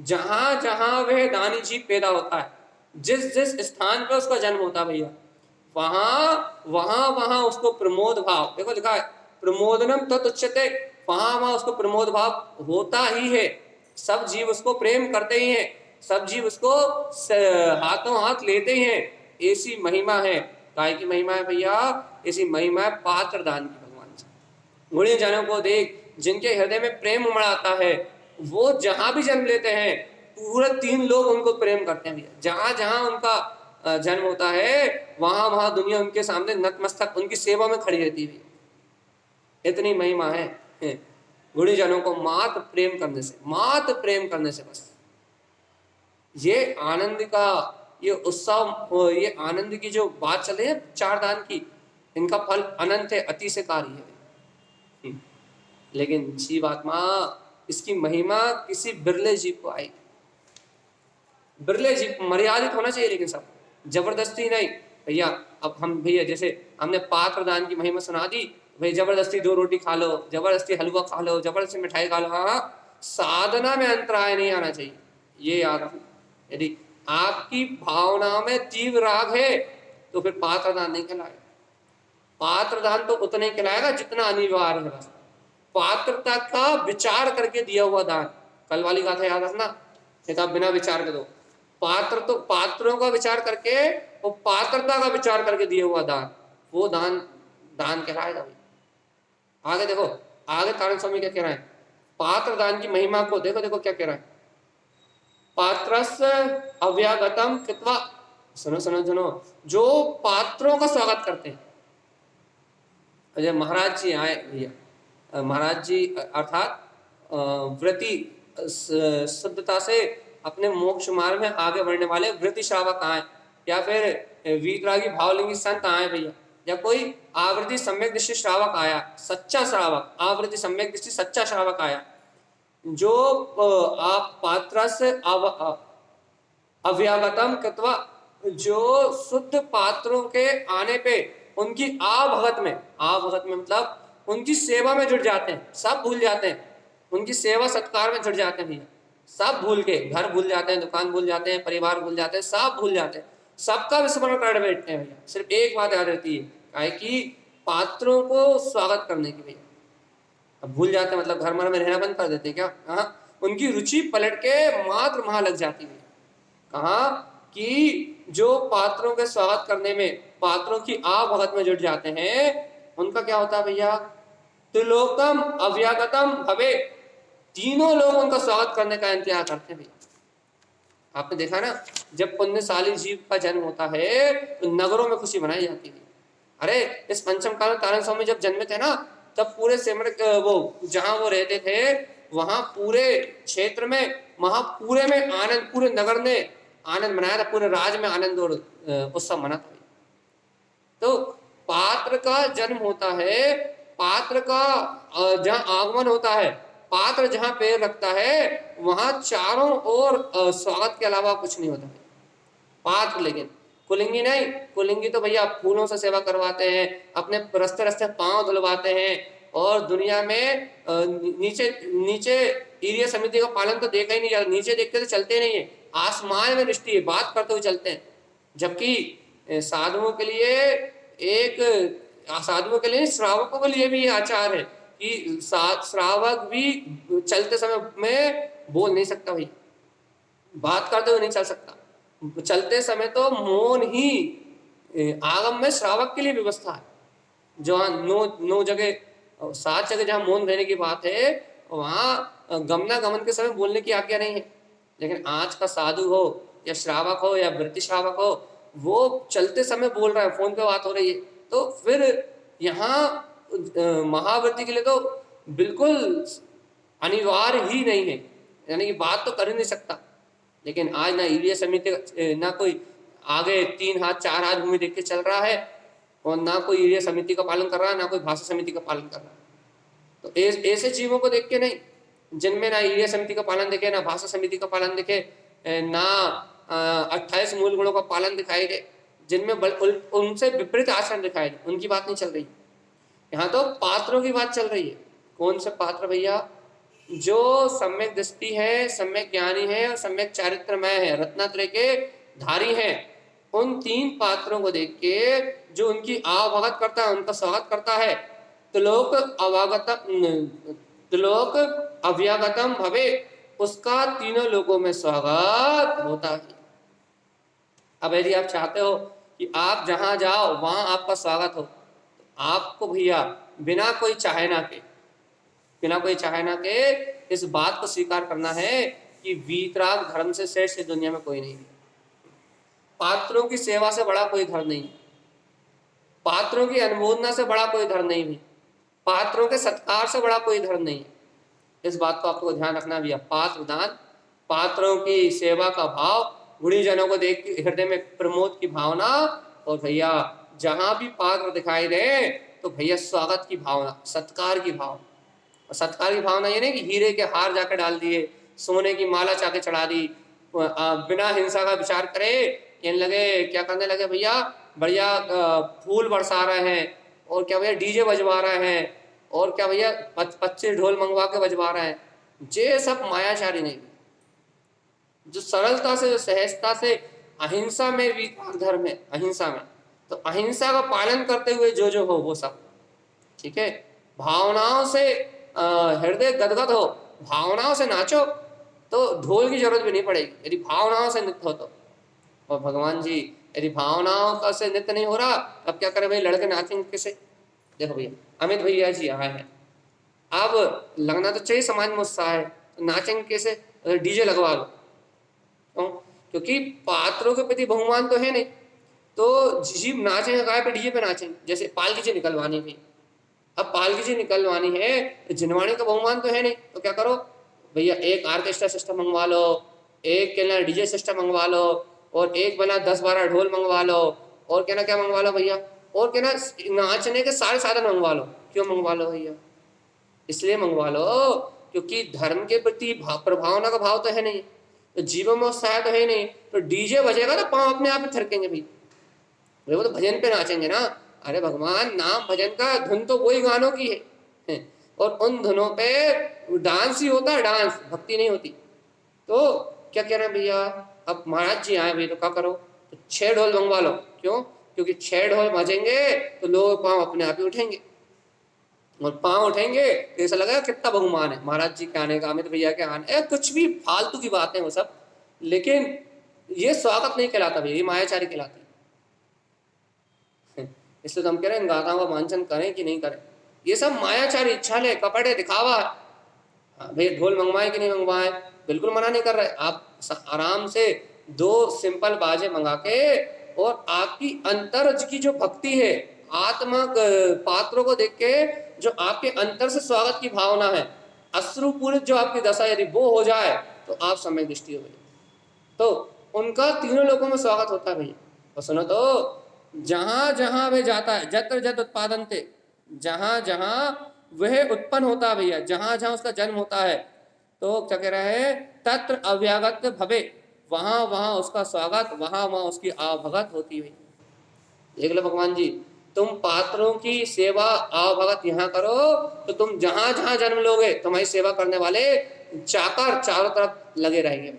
जहां जहां वह दानी जीव पैदा होता है, जिस जिस स्थान पर उसका जन्म होता भैया, वहां वहां वहां उसको प्रमोद भाव, देखो लिखा है प्रमोदनम तत्उच्यते, वहां वहां उसको प्रमोद भाव होता ही है। सब जीव उसको प्रेम करते ही हैं, सब जीव उसको हाथों हाथ लेते ही हैं। ऐसी महिमा है। काय की महिमा है भैया? ऐसी महिमा है पात्र दान की भगवान से। गुणी जनों को देख, जिनके हृदय में प्रेम उमड़ाता है, वो जहां भी जन्म लेते हैं पूरे 3 लोग उनको प्रेम करते हैं भैया। जहां जहां उनका जन्म होता है, वहां वहां दुनिया उनके सामने नतमस्तक उनकी सेवा में खड़ी रहती है। इतनी महिमा है गुणी जनों को मात्र प्रेम करने से, मात्र प्रेम करने से बस ये आनंद का, ये उत्सव, ये आनंद की जो बात चल रही है 4 दान की, इनका फल अनंत है, अतिशयकारी है। लेकिन जीवात्मा, इसकी महिमा किसी बिरले जीव को आई, बिरले जीव, मर्यादित होना चाहिए, लेकिन सब जबरदस्ती नहीं भैया। अब हम भैया जैसे हमने पात्र दान की महिमा सुना दी, भाई जबरदस्ती 2 रोटी खा लो, जबरदस्ती हलवा खा लो, जबरदस्ती मिठाई खा लो, हाँ, साधना में अंतराय नहीं आना चाहिए, ये याद रखना। यदि आपकी भावना में तीव्र राग है तो फिर पात्र दान नहीं खिलाएगा। पात्र दान तो उतना ही खिलाएगा जितना अनिवार्य है बस, पात्रता का विचार करके दिया हुआ दान। कल वाली गाथा याद रखना, नहीं तो आप बिना विचार के दो। पात्र तो पात्रों का विचार करके, वो पात्रता का विचार करके दिया हुआ दान, वो दान दान कहलाएगा भाई। आगे देखो, आगे तारण स्वामी क्या कह रहा है, पात्र दान की महिमा को देखो, देखो क्या कह रहा है, पात्रस्य अव्यागतम कृत्वा, सुनो सुनो सुनो, जो पात्रों का स्वागत करते हैं। अजय महाराज जी आए भैया, महाराज जी अर्थात व्रति शुद्धता से अपने मोक्ष मार्ग में आगे बढ़ने वाले व्रति श्रावक आए, या फिर वीतरागी भावलिंगी संत आए भैया, या कोई आवृत्ति सम्यक दृष्टि श्रावक आया, सच्चा श्रावक, आवृत्ति सम्यक दृष्टि सच्चा श्रावक आया, जो आप पात्र से अव्यागतम कृत्वा, जो शुद्ध पात्रों के आने पे उनकी आवभगत में मतलब उनकी सेवा में जुट जाते हैं, सब भूल जाते हैं, उनकी सेवा सत्कार में जुट जाते हैं भैया, सब भूल के, घर भूल जाते हैं, दुकान भूल जाते हैं, परिवार भूल जाते हैं, सब भूल जाते हैं, सबका विस्मरण कर बैठते हैं भैया। सिर्फ एक बात याद रहती है, कि पात्रों को स्वागत करने की भैया, अब भूल जाते हैं, मतलब घर में रहना बंद कर देते हैं क्या? हाँ, उनकी रुचि पलट के मात्र वहां लग जाती है। कहा कि जो पात्रों के स्वागत करने में, पात्रों की आ भगत में जुट जाते हैं, उनका क्या होता है भैया? त्रिलोकम अव्यागतम भवे, तीनों लोग उनका स्वागत करने का इंतजार करते हैं भैया। आपने देखा ना, जब पुण्यशाली जीव का जन्म होता है तो नगरों में खुशी मनाई जाती है। अरे इस पंचम काल में तारण स्वामी जब जन्मे थे ना, तब पूरे सिमर वो जहां वो रहते थे वहां पूरे क्षेत्र में, वहां पूरे में आनंद, पूरे नगर ने आनंद मनाया था, पूरे राज्य में आनंद और उत्सव मना था। तो पात्र का जन्म होता है, पात्र का जहाँ आगमन होता है, पात्र जहाँ पैर रखता है वहां चारों ओर स्वागत के अलावा कुछ नहीं होता है। पात्र, लेकिन कुलिंगी नहीं। कुलिंगी तो भैया फूलों से सेवा करवाते हैं, अपने रस्ते रस्ते पांव धुलवाते हैं, और दुनिया में नीचे नीचे ईर्य समिति का पालन तो देखा ही नहीं जाता, नीचे देखते तो चलते नहीं है, आसमान में दृष्टि है, बात करते हुए चलते हैं। जबकि साधुओं के लिए एक, साधुओं के लिए, श्रावकों के लिए भी ये आचार है कि श्रावक भी चलते समय में बोल नहीं सकता भाई, बात करते हुए नहीं चल सकता। चलते समय तो मौन ही आगम में श्रावक के लिए व्यवस्था है। जहाँ 9 जगह, 7 जगह जहाँ मौन रहने की बात है, वहाँ गमनागमन के समय बोलने की आज्ञा नहीं है। लेकिन आज का साधु हो या श्रावक हो या वृत्ति श्रावक हो, वो चलते समय बोल रहा है, फोन पे बात हो रही है, तो फिर यहाँ महावृत्ति के लिए तो बिल्कुल अनिवार्य ही नहीं है, यानी कि बात तो कर ही नहीं सकता। लेकिन आज ना ईवीएस समिति, ना कोई आगे 3 हाथ 4 हाथ भूमि देख के चल रहा है, और ना कोई ईवीएस समिति का पालन कर रहा है, ना कोई भाषा समिति का पालन कर रहा है। तो ऐसे जीवों को देख के नहीं, जिनमें ना ईवीएस समिति का पालन दिखे, ना भाषा समिति का पालन दिखे, ना 28 मूल गुणों का पालन दिखाई दे, जिनमें उनसे विपरीत आचरण दिखाई दे, उनकी बात नहीं चल रही। यहाँ तो पात्रों की बात चल रही है। कौन से पात्र भैया? जो सम्यक दृष्टि है, सम्यक ज्ञानी है और सम्यक चारित्रमय है, रत्नात्रय के धारी हैं। उन 3 पात्रों को देख के जो उनकी आवागत करता है, उनका स्वागत करता है, त्रिलोक अव्यागतम भवे, उसका तीनों लोगों में स्वागत होता है। अब यदि आप चाहते हो कि आप जहां जाओ वहां आपका स्वागत हो, तो आपको भैया बिना कोई चाहे ना के इस बात को स्वीकार करना है कि वीतराग धर्म से श्रेष्ठ इस दुनिया में कोई नहीं है। पात्रों की सेवा से बड़ा कोई धर्म नहीं है, पात्रों की अनुमोदना से बड़ा कोई धर्म नहीं है, पात्रों के सत्कार से बड़ा कोई धर्म नहीं है। इस बात को आपको ध्यान रखना भैया। पात्र दान, पात्रों की सेवा का भाव, गुणीजनों को देख के हृदय में प्रमोद की भावना, और भैया जहां भी पात्र दिखाई दे तो भैया स्वागत की भावना, सत्कार की भावना। और सत्कार की भावना ये नहीं कि हीरे के हार जाकर डाल दिए, सोने की माला चाके चढ़ा दी, बिना हिंसा का विचार करे, कहने लगे, क्या करने लगे भैया, बढ़िया फूल बरसा रहे हैं, और क्या भैया डीजे बजवा रहे हैं, और क्या भैया 25 ढोल मंगवा के बजवा रहे हैं। ये सब मायाचारी नहीं, जो सरलता से, जो सहजता से, अहिंसा में भी धर्म है, अहिंसा में, तो अहिंसा का पालन करते हुए जो हो वो सब ठीक है। भावनाओं से हृदय गदगद हो, भावनाओं से नाचो, तो ढोल की जरूरत भी नहीं पड़ेगी, यदि भावनाओं से नृत्य हो तो। और भगवान जी यदि भावनाओं का से नृत्य नहीं हो रहा, अब क्या करें भाई, लड़के नाचेंगे कैसे? देखो भैया, अमित भैया जी आए हैं, अब लगना तो चाहिए समाज में उत्साह है, तो नाचेंगे कैसे? डीजे लगवा लो। क्योंकि पात्रों के प्रति बहुमान तो है नहीं, तो जीव नाचेंगे गाय पे, डीजे पे नाचेंगे। जैसे पालकी जी निकलवानी है, अब पालकी जी निकलवानी है, तो जिनवाणी का बहुमान तो है नहीं, तो क्या करो भैया, एक ऑर्केस्ट्रा सिस्टम मंगवा लो, एक कहना डीजे सिस्टम मंगवा लो, और एक बना 10-12 ढोल मंगवा लो, और कहना क्या मंगवा लो भैया, और कहना नाचने के सारे साधन मंगवा लो। क्यों मंगवा लो भैया? इसलिए मंगवा लो क्योंकि धर्म के प्रति प्रभावना का भाव तो है नहीं, तो जीवन में उत्साह तो है नहीं, तो डीजे बजेगा तो पाँव अपने आप ही थरकेंगे भाई, वो तो भजन पे नाचेंगे ना। अरे भगवान, नाम भजन का धुन तो वही गानों की है, और उन धुनों पे डांस ही होता है, डांस, भक्ति नहीं होती। तो क्या कह रहे हैं भैया, अब महाराज जी आए भाई, तो क्या करो, तो 6 ढोल मंगवा लो। क्यों? क्योंकि 6 ढोल बजेंगे तो लोग पाँव अपने आप ही उठेंगे। और पांव उठेंगे तो ऐसा लगेगा कितना बहुमान है महाराज जी के आने का, अमित भैया के आने, कुछ भी फालतू की बातें वो सब, लेकिन ये स्वागत नहीं कहलाता भैया, ये मायाचारी कहलाती है। इसलिए तो हम कह रहे हैं इन गाथाओं का वांछन करें कि नहीं करें, ये सब मायाचारी इच्छा ले कपट है, दिखावा है। हाँ भैया ढोल मंगवाए कि नहीं मंगवाए, बिल्कुल मना नहीं कर रहे, आप आराम से 2 सिंपल बाजे मंगा के और आपकी अंतरज की जो भक्ति है, आत्मा पात्रों को देख के जो आपके अंतर से स्वागत की भावना है, अश्रुपूरित जो आपकी दशा यदि वो हो जाए तो आप सम्यक दृष्टि हो गई, तो उनका तीनों लोगों में स्वागत होता है भैया। और सुनो तो जहां जहां वह जाता है, जत्र जत उत्पादन थे, जहां जहां वह उत्पन्न होता है भैया, जहां जहां उसका जन्म होता है, तो क्या कह रहे हैं, तत्र अव्यागत भवे, वहां वहां उसका स्वागत, वहां वहां उसकी आवभगत होती है। देख लो भगवान जी, तुम पात्रों की सेवा आवभगत यहाँ करो तो तुम जहां जहां जन्म लोगे तुम्हारी सेवा करने वाले चाकर चारों तरफ लगे रहेंगे।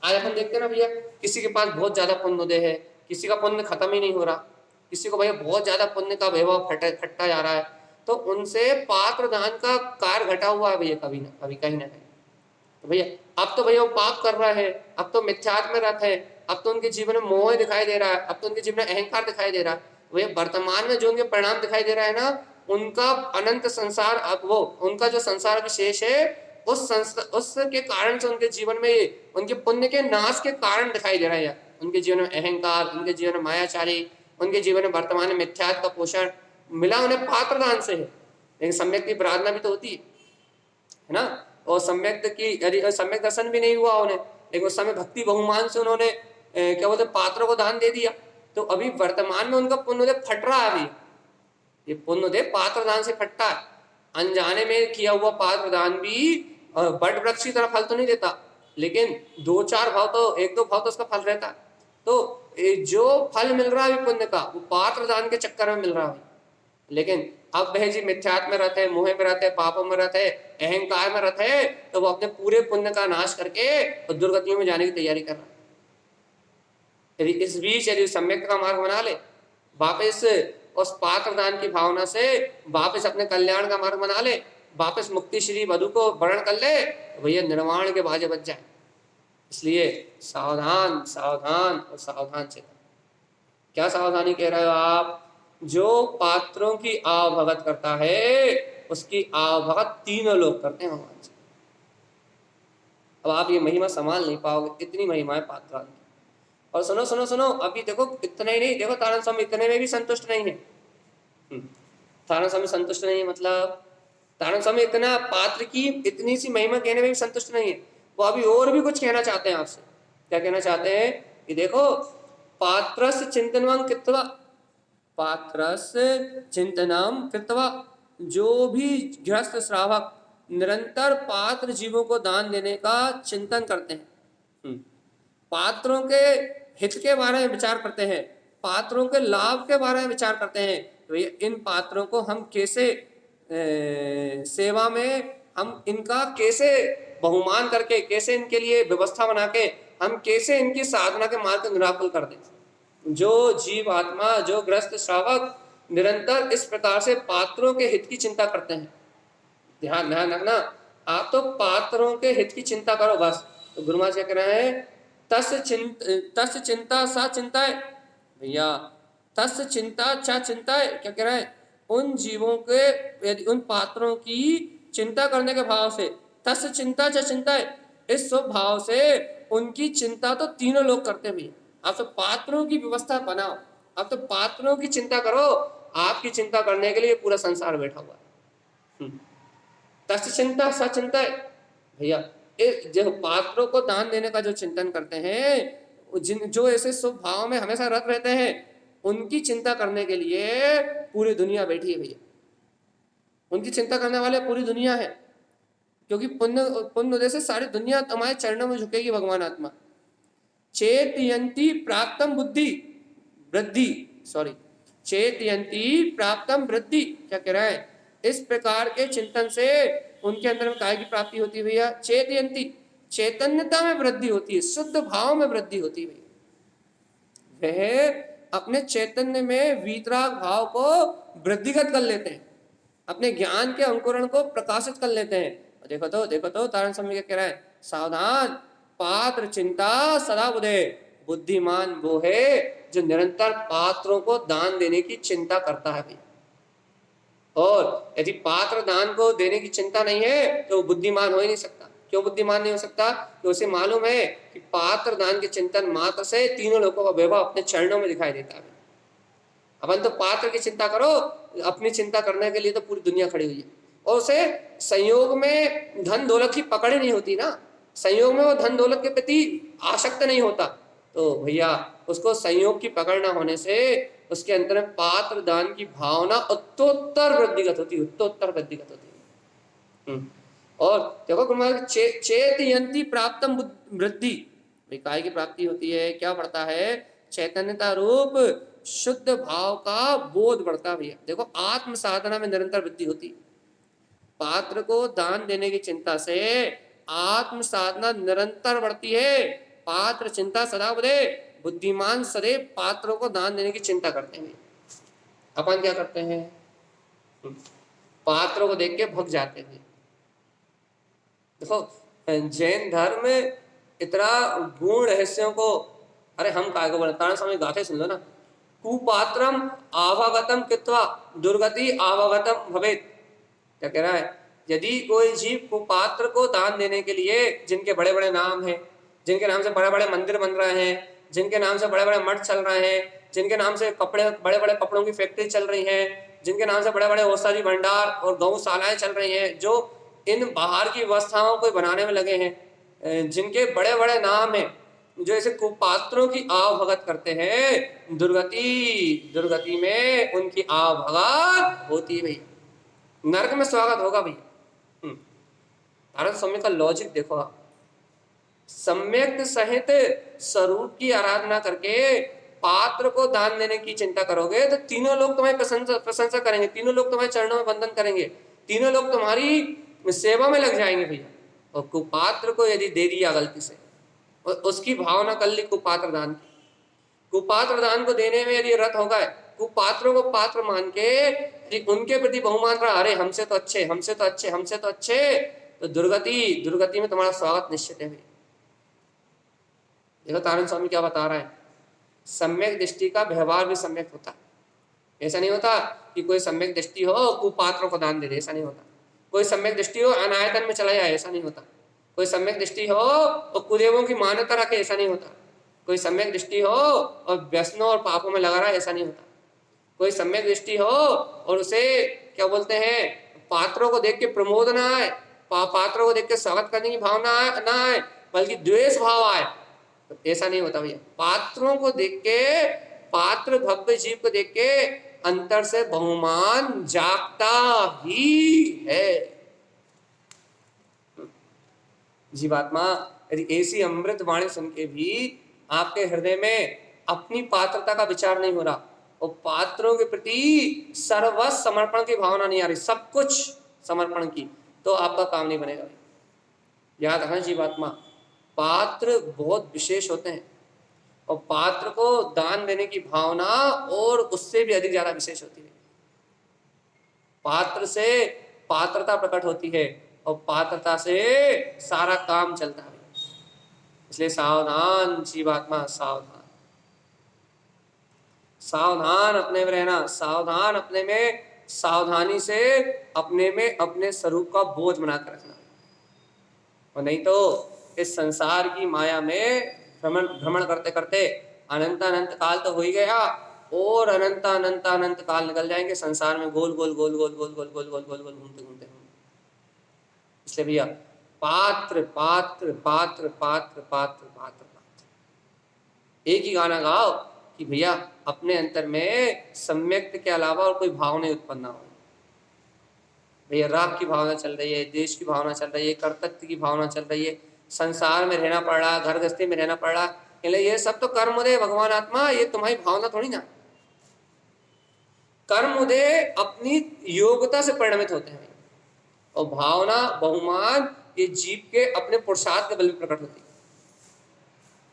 आज अपन देखते हैं ना भैया, किसी के पास बहुत ज्यादा पुण्य उदय है, किसी का पुण्य खत्म ही नहीं हो रहा, किसी को भैया बहुत ज्यादा पुण्य का वैभव फटता जा रहा है, तो उनसे पात्र दान का कार्य घटा हुआ है भैया, कभी ना कभी कहीं ना कहीं। तो भैया अब तो भैया वो पाप कर रहा है, अब तो मिथ्यात्व में रत है, अब तो उनके जीवन में मोह दिखाई दे रहा है, अब तो उनके जीवन में अहंकार दिखाई दे रहा है। भैया वर्तमान में जो उनके परिणाम दिखाई दे रहा है ना, उनका अनंत संसार, अब वो उनका जो संसार विशेष है उसके कारण से उनके जीवन में उनके पुण्य के नाश के कारण दिखाई दे रहा है। उनके जीवन में अहंकार, उनके जीवन में मायाचारी, उनके जीवन में वर्तमान में मिथ्यात्व का पोषण मिला उन्हें पात्र दान से है। लेकिन सम्यक की प्रार्थना भी तो होती है ना, और सम्यक की यदि सम्यक दर्शन भी नहीं हुआ उन्हें, लेकिन उस समय भक्ति बहुमान से उन्होंने क्या बोलते पात्रों को दान दे दिया, तो अभी वर्तमान में उनका पुण्योदय फट रहा है। अभी ये पुण्योदय पात्र दान से फटता है, अनजाने में किया हुआ पात्र दान भी बट वृक्ष की तरह फल तो नहीं देता, लेकिन 2-4 भाव तो 1-2 भाव तो उसका फल रहता है। तो जो फल मिल रहा है पुण्य का वो पात्र दान के चक्कर में मिल रहा है। लेकिन अब वह जी मिथ्यात्व में रहते हैं, मोह में रहते हैं, पापों में रहते हैं, अहंकार में रहते हैं, तो वो अपने पूरे पुण्य का नाश करके और दुर्गतियों में जाने की तैयारी कर रहा है। यदि इस बीच यदि सम्यक का मार्ग बना ले, वापस उस पात्र दान की भावना से वापस अपने कल्याण का मार्ग बना ले, वापस मुक्ति श्री वधु को वर्ण कर ले, तो भैया निर्वाण के बाजे बच जाए। इसलिए सावधान सावधान और सावधान से। क्या सावधानी कह रहे हो आप? जो पात्रों की आवभगत करता है उसकी आवभगत तीनों लोग करते हैं भगवान से। अब आप ये महिमा संभाल नहीं पाओगे, इतनी महिमा है पात्रां की। और सुनो सुनो सुनो, अभी देखो इतना ही नहीं, देखो तारण स्वामी इतने में भी संतुष्ट नहीं है। तारण स्वामी संतुष्ट नहीं है, मतलब तारण स्वामी इतना पात्र की इतनी सी महिमा कहने में भी संतुष्ट नहीं है, वो अभी और भी कुछ कहना चाहते हैं आपसे। क्या कहना चाहते हैं कि देखो पात्रस्य चिंतनम कृत्वा, पात्रस्य चिंतनम कृत्वा, जो भी गृहस्थ श्रावक निरंतर पात्र जीवों को दान देने का चिंतन करते हैं, पात्रों के हित के बारे में विचार करते हैं, पात्रों के लाभ के बारे में विचार करते हैं, तो इन पात्रों को हम कैसे सेवा में हम इनका कैसे बहुमान करके, कैसे इनके लिए व्यवस्था बना के हम कैसे इनकी साधना के मार्ग को निराकुल कर दें। जो जीव आत्मा, जो ग्रस्त श्रावक निरंतर इस प्रकार से पात्रों के हित की चिंता करते हैं, ध्यान रखना, आप तो पात्रों के हित की चिंता करो बस। तो गुरु महाराज क्या कह रहे हैं, तस् चिंता सा चिंता है भैया, तस् चिंता चा चिंता है। क्या कह रहे हैं, उन जीवों के यदि उन पात्रों की चिंता करने के भाव से, तस् चिंता चा चिंता है, इस स्वभाव से उनकी चिंता तो तीनों लोग करते भी। आप तो पात्रों की व्यवस्था बनाओ, आप तो पात्रों की चिंता करो, आपकी चिंता करने के लिए पूरा संसार बैठा हुआ है। तस् चिंता सा चिंता है भैया, जो पात्रों को दान देने का जो चिंतन करते हैं, जो ऐसे स्वभाव में हमेशा रत रहते हैं, उनकी चिंता करने के लिए पूरी दुनिया बैठी है भैया। उनकी चिंता करने वाले पूरी दुनिया है, क्योंकि पुण्य उदय से सारी दुनिया तुम्हारे चरणों में झुकेगी भगवान आत्मा। चेतयंती प्राप्तम बुद्धि वृद्धि, सॉरी चेतयंती प्राप्तम वृद्धि। क्या कह रहा है, इस प्रकार के चिंतन से उनके अंदर में काय की प्राप्ति होती है भैया, चेतयंती, चैतन्यता में वृद्धि होती है, शुद्ध भाव में वृद्धि होती है। वह अपने चैतन्य में वीतराग भाव को वृद्धिगत कर लेते हैं, अपने ज्ञान के अंकुरण को प्रकाशित कर लेते हैं। देखो तो तारण स्वामी क्या कह रहा है, सावधान पात्र चिंता सदा बुधे, बुद्धिमान वो है जो निरंतर पात्रों को दान देने की चिंता करता है भाई। और यदि पात्र दान को देने की चिंता नहीं है तो बुद्धिमान हो ही नहीं सकता। क्यों बुद्धिमान नहीं हो सकता? कि उसे मालूम है कि पात्र दान के चिंतन मात्र से तीनों लोगों का वैभव अपने चरणों में दिखाई देता है। अपन तो पात्र की चिंता करो, अपनी चिंता करने के लिए तो पूरी दुनिया खड़ी हुई है। और उसे संयोग में धन दौलत की पकड़ ही नहीं होती ना, संयोग में वो धन दौलत के प्रति आसक्त नहीं होता। तो भैया उसको संयोग की पकड़ ना होने से उसके अंदर में पात्र दान की भावना उत्तरोत्तर वृद्धिगत होती है, उत्तरोत्तर वृद्धिगत होती है। और देखो गुरु महाराज चेतयंती प्राप्तम वृद्धि, काय की प्राप्ति होती है, क्या बढ़ता है? चैतन्यता रूप शुद्ध भाव का बोध बढ़ता भैया। देखो आत्म साधना में निरंतर वृद्धि होती। पात्र को दान देने की चिंता से आत्म साधना निरंतर बढ़ती है। पात्र चिंता सदा बढ़े, बुद्धिमान सदैव पात्रों को दान देने की चिंता करते हैं। अपन क्या करते हैं? पात्रों को देख के भग जाते हैं। देखो जैन धर्म में इतना गूढ़ रहस्यों को, अरे हम काय को बोले, तारण स्वामी गाथे सुन लो ना, कुपात्रम आवागतम कृत्वा दुर्गति आवागतम भवेत। क्या कह रहा है? यदि कोई जीव कुपात्र को दान देने के लिए, जिनके बड़े बड़े नाम हैं, जिनके नाम से बड़े बड़े मंदिर बन रहे हैं, जिनके नाम से बड़े बड़े मठ चल रहे हैं, जिनके नाम से कपड़े बड़े बड़े कपड़ों की फैक्ट्री चल रही है, जिनके नाम से बड़े बड़े औषधि भंडार और गौशालाएं चल रही हैं, जो इन बाहर की व्यवस्थाओं को बनाने में लगे हैं, जिनके बड़े बड़े नाम हैं, जो ऐसे कुपात्रों की आवभगत करते हैं, दुर्गति में उनकी आवभगत होती है भैया, नरक में स्वागत होगा भैया। तारण स्वामी का लॉजिक देखो आप, सम्यक सहित स्वरूप की आराधना करके पात्र को दान देने की चिंता करोगे तो तीनों लोग तुम्हारी प्रशंसा करेंगे, तीनों लोग तुम्हारे चरणों में वंदन करेंगे, तीनों लोग तुम्हारी सेवा में लग जाएंगे भैया। और कुपात्र को यदि दे दिया गलती से, और उसकी भावना कर ली कुपात्र दान की, कुपात्र दान को देने में यदि रत हो गए, कुपात्रों को पात्र मान के उनके प्रति बहुमान रहा, अरे हमसे तो अच्छे, हमसे तो अच्छे, हमसे तो अच्छे, तो दुर्गति में तुम्हारा स्वागत निश्चित है। देखो तारण स्वामी क्या बता रहा है, सम्यक दृष्टि का व्यवहार भी सम्यक होता है। ऐसा नहीं होता कि कोई सम्यक दृष्टि हो कुपात्रों को दान दे दे, ऐसा नहीं होता। कोई सम्यक दृष्टि हो अनायतन में चला जाए, ऐसा नहीं होता। कोई सम्यक दृष्टि हो और कुदेवों की मान्यता रखे, ऐसा नहीं होता। कोई सम्यक दृष्टि हो और व्यसनों और पापों में लगा रहा है, ऐसा नहीं होता। कोई सम्यक दृष्टि हो और उसे क्या बोलते हैं, पात्रों को देख के प्रमोद ना आए, पात्रों को देख के स्वागत करने की भावना ना आए, बल्कि द्वेष भाव आए, तो ऐसा नहीं होता भैया। पात्रों को देख के, पात्र भव्य जीव को देख के अंतर से बहुमान जागता ही है। जीवात्मा यदि ऐसी अमृत वाणी सुन के भी आपके हृदय में अपनी पात्रता का विचार नहीं हो रहा और पात्रों के प्रति सर्वस्व समर्पण की भावना नहीं आ रही, सब कुछ समर्पण की, तो आपका काम नहीं बनेगा। याद रखना जीवात्मा, पात्र बहुत विशेष होते हैं और पात्र को दान देने की भावना और उससे भी अधिक ज्यादा विशेष होती है। पात्र से पात्रता प्रकट होती है और पात्रता से सारा काम चलता है। इसलिए सावधान जीवात्मा, सावधान, सावधान अपने में रहना, सावधान अपने में, सावधानी से अपने में अपने स्वरूप का बोझ बनाकर रखना। और नहीं तो इस संसार की माया में भ्रमण करते करते अनंत अनंत काल तो हो ही गया और अनंत अनंत अनंत काल निकल जाएंगे संसार में, गोल गोल गोल गोल गोल गोल गोल गोल गोल गोल घूमते घूमते। इसलिए भैया पात्र पात्र पात्र पात्र पात्र पात्र पात्र, एक ही गाना गाओ कि भैया अपने अंतर में सम्यक्त के अलावा और कोई भाव नहीं उत्पन्न हो। भैया राग की भावना चल रही है, देश की भावना चल रही है, कर्तव्य की भावना चल रही है, संसार में रहना पड़ रहा, घर गृहस्थी में रहना पड़ रहा, ये सब तो कर्म उदय भगवान आत्मा, ये तुम्हारी भावना थोड़ी ना। कर्म उदय अपनी योग्यता से परिणमित होते हैं और भावना बहुमान ये जीव के अपने पुरुषार्थ के बल में प्रकट होती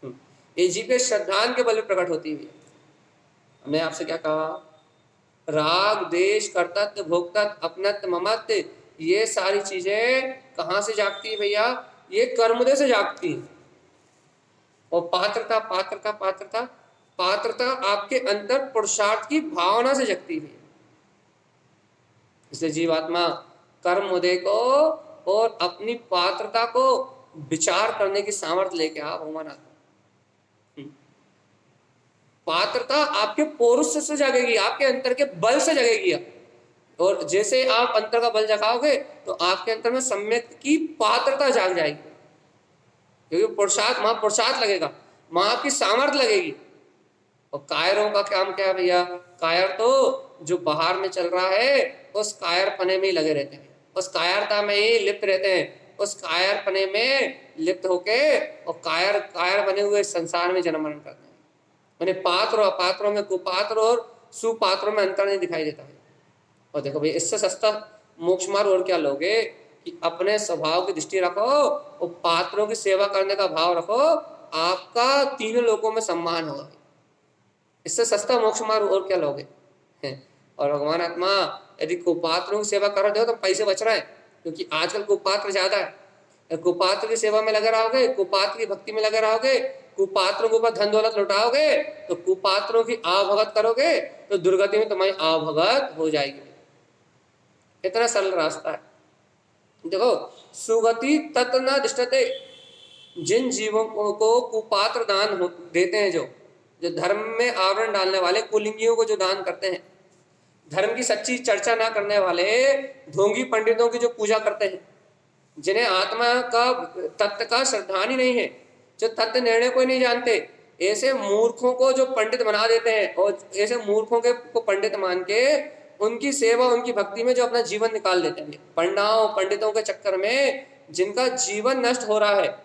है, ये जीव के श्रद्धान के बल में प्रकट होती है। हमने आपसे क्या कहा राग, देश, कर्तृत्व, भोक्तृत्व, अपनत्व, ममत्व, ये सारी चीजें कहाँ से जागती है भैया? ये कर्मोदय से जागती है। और पात्रता पात्रता पात्रता पात्रता आपके अंदर पुरुषार्थ की भावना से जगती है। इसलिए जीवात्मा कर्मोदय को और अपनी पात्रता को विचार करने की सामर्थ्य लेके आ भगवान आत्मा। पात्रता आपके पौरुष से जगेगी, आपके अंतर के बल से जगेगी। और जैसे आप अंतर का बल जगाओगे तो आपके अंतर में सम्यक की पात्रता जाग जाएगी, क्योंकि पुरुषार्थ वहां पुरुषार्थ लगेगा, वहां आपकी सामर्थ्य लगेगी। और कायरों का काम क्या है भैया? कायर तो जो बाहर में चल रहा है उस कायरपने में ही लगे रहते हैं, उस कायरता में ही लिप्त रहते हैं, उस कायरपने में लिप्त होके और कायर कायर बने हुए संसार में जन्म मरण करते हैं। उन्हें पात्र और अपात्रों में, कुपात्र और सुपात्रों में अंतर नहीं दिखाई देता है। और देखो भाई, इससे सस्ता मोक्ष मार्ग और क्या लोगे कि अपने स्वभाव की दृष्टि रखो और पात्रों की सेवा करने का भाव रखो, आपका तीनों लोगों में सम्मान होगा। इससे सस्ता मोक्ष मार्ग और क्या लोगे? और भगवान आत्मा यदि कुपात्रों की सेवा कर रहे हो तो पैसे बच रहे हैं, क्योंकि आजकल कुपात्र ज्यादा है। कुपात्र की सेवा में लगे रहोगे, कुपात्र की भक्ति में लगे रहोगे, कुपात्रों के ऊपर धन दौलत लुटाओगे, तो कुपात्रों की आवभगत करोगे तो दुर्गति में तुम्हारी आवभगत हो जाएगी। इतना सरल रास्ता है। देखो, सुगति तत् न दृष्टते, जिन जीवों को कुपात्र दान देते हैं, जो धर्म में आवरण डालने वाले, कुलिंगियों को जो दान करते हैं, धर्म की सच्ची चर्चा ना करने वाले ढोंगी पंडितों की जो पूजा करते हैं, जिन्हें आत्मा का तत्व का श्रद्धान ही नहीं है, जो तत्व निर्णय को ही नहीं जानते, ऐसे मूर्खों को जो पंडित बना देते हैं और ऐसे मूर्खों के को पंडित मान के उनकी सेवा, उनकी भक्ति में जो अपना जीवन निकाल देते हैं, पंडाओं पंडितों के चक्कर में जिनका जीवन नष्ट हो रहा है,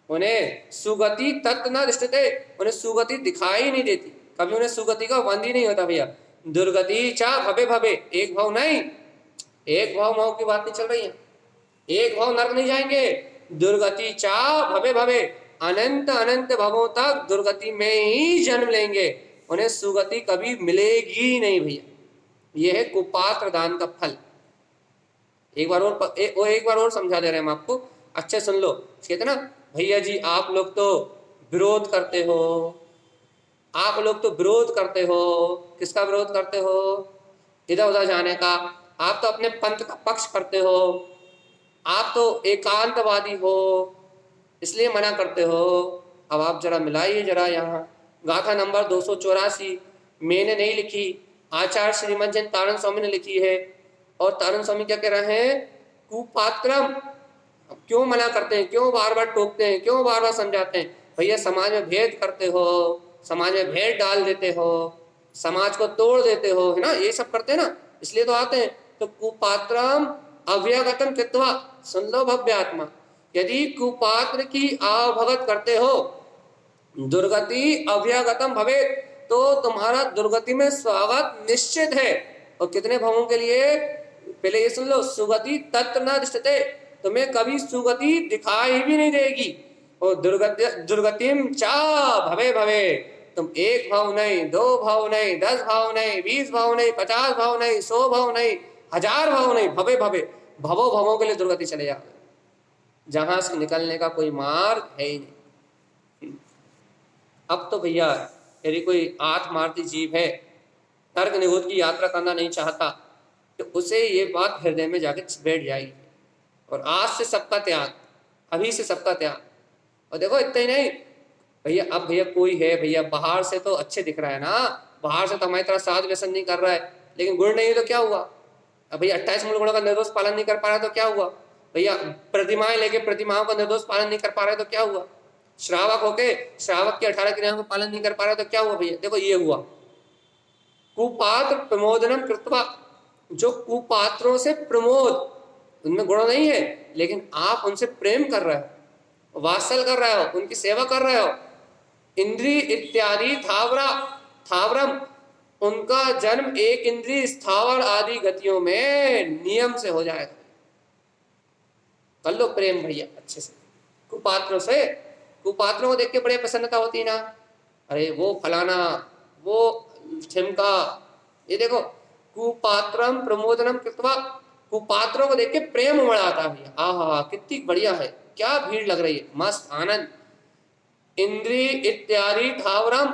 उन्हें सुगति तत्व न दृष्टते, उन्हें सुगति दिखाई नहीं देती, कभी उन्हें सुगति का वंद ही नहीं होता भैया। दुर्गति चा भवे भवे, एक भाव नहीं, एक भाव माओ की बात नहीं चल रही है, एक भाव नरक नहीं जाएंगे। दुर्गति चा भवे भवे, अनंत अनंत भवों तक दुर्गति में ही जन्म लेंगे, उन्हें सुगति कभी मिलेगी नहीं भैया। यह है कुपात्र दान का फल। एक बार और समझा दे रहे हैं हम आपको, अच्छे सुन लो। कहते ना भैया जी, आप लोग तो विरोध करते हो, आप लोग तो विरोध करते हो। किसका विरोध करते हो? इधर उधर जाने का। आप तो अपने पंथ का पक्ष करते हो, आप तो एकांतवादी हो, इसलिए मना करते हो। अब आप जरा मिलाइए, जरा यहाँ गाथा नंबर 284 मैंने नहीं लिखी, आचार्य श्रीमद जैन तारण स्वामी ने लिखी है। और तारण स्वामी क्या कह रहे हैं? कुपात्रम। क्यों मना करते हैं, क्यों बार बार टोकते हैं, क्यों बार बार समझाते हैं? भैया, समाज में भेद करते हो, समाज में भेद डाल देते हो, समाज को तोड़ देते हो, है ना, ये सब करते हैं ना, इसलिए तो आते हैं। तो कुपात्रम अव्यागतम कृत्वा, सुन लो भव्य आत्मा, यदि कुपात्र की आवभगत करते हो, दुर्गति अव्यागतम भवे, तो तुम्हारा दुर्गति में स्वागत निश्चित है। और कितने भवों के लिए? पहले ये सुन लो, सुगति तत्र न दृष्टते, तुम्हें कभी सुगति दिखाई भी नहीं देगी। और दुर्गतिम चा भवे भवे, तुम एक भाव नहीं, दो भाव नहीं, 10 भाव नहीं, 20 भाव नहीं, 50 भाव नहीं, 100 भाव नहीं, 1000 भाव नहीं, भवे भवे, भवों भवों के लिए दुर्गति चले जाओ, जहां से निकलने का कोई मार्ग है ही नहीं। अब तो भैया, यदि कोई आत्मार्थी जीव है, तर्क निगोद की यात्रा करना नहीं चाहता, तो उसे ये बात हृदय में जाके बैठ जाएगी। और आज से सबका त्याग, अभी से सबका त्याग। और देखो, इतना ही नहीं भैया, अब भैया कोई है भैया, बाहर से तो अच्छे दिख रहा है ना, बाहर से तो हमारी तरह साध व्यसन नहीं कर रहा है, लेकिन गुण नहीं है तो क्या हुआ? अब भैया 28 मूल गुणों का निर्दोष पालन नहीं कर पा रहा तो क्या हुआ? भैया प्रतिमाएं लेके प्रतिमाओं का निर्दोष पालन नहीं कर पा रहे तो क्या हुआ? श्रावक होके श्रावक की 18 क्रियाओं का पालन नहीं कर पा रहा तो क्या हुआ भैया? देखो, ये हुआ कुपात्र प्रमोदनम कृत्वा। जो कुपात्रों से प्रमोद, उनमें गुण नहीं है, लेकिन आप उनसे प्रेम कर रहे हो, वात्सल कर रहे हो, उनकी सेवा कर रहे हो। इंद्री इत्यादि थावरम, उनका जन्म एक इंद्री स्थावर आदि गतियों में नियम से हो जाएगा। कर लो प्रेम भैया अच्छे से कुपात्रों से। कुपात्रों को देख के बड़े प्रसन्नता होती ना, अरे वो फलाना, वो ठिमका, ये देखो कुपात्रम प्रमोदनम कृत्वा, कुपात्रों को देख के प्रेम उमड़ाता है। आहा कितनी बढ़िया है, क्या भीड़ लग रही है, मस्त आनंद। इंद्री इत्यादि स्थावरम,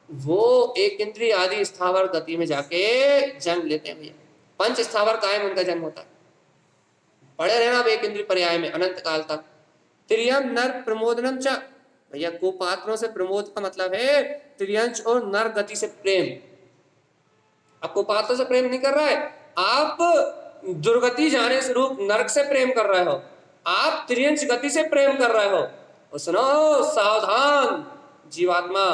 वो एक इंद्री आदि स्थावर गति में जाके जन्म लेते हैं भैया। पंच स्थावर कायम उनका जन्म होता है, पड़े रहना अब एक इंद्री पर्याय में अनंत काल तक। त्रियम नर प्रमोदनम च, भैया कुपात्रों से प्रमोद का मतलब है त्रियंश और नर गति से प्रेम। अब कुपात्रों से प्रेम नहीं कर रहा है, आप दुर्गति जाने स्वरूप नरक से प्रेम कर रहे हो, आप त्रियंश गति से प्रेम कर रहे हो। और सुनो सावधान जीवात्मा,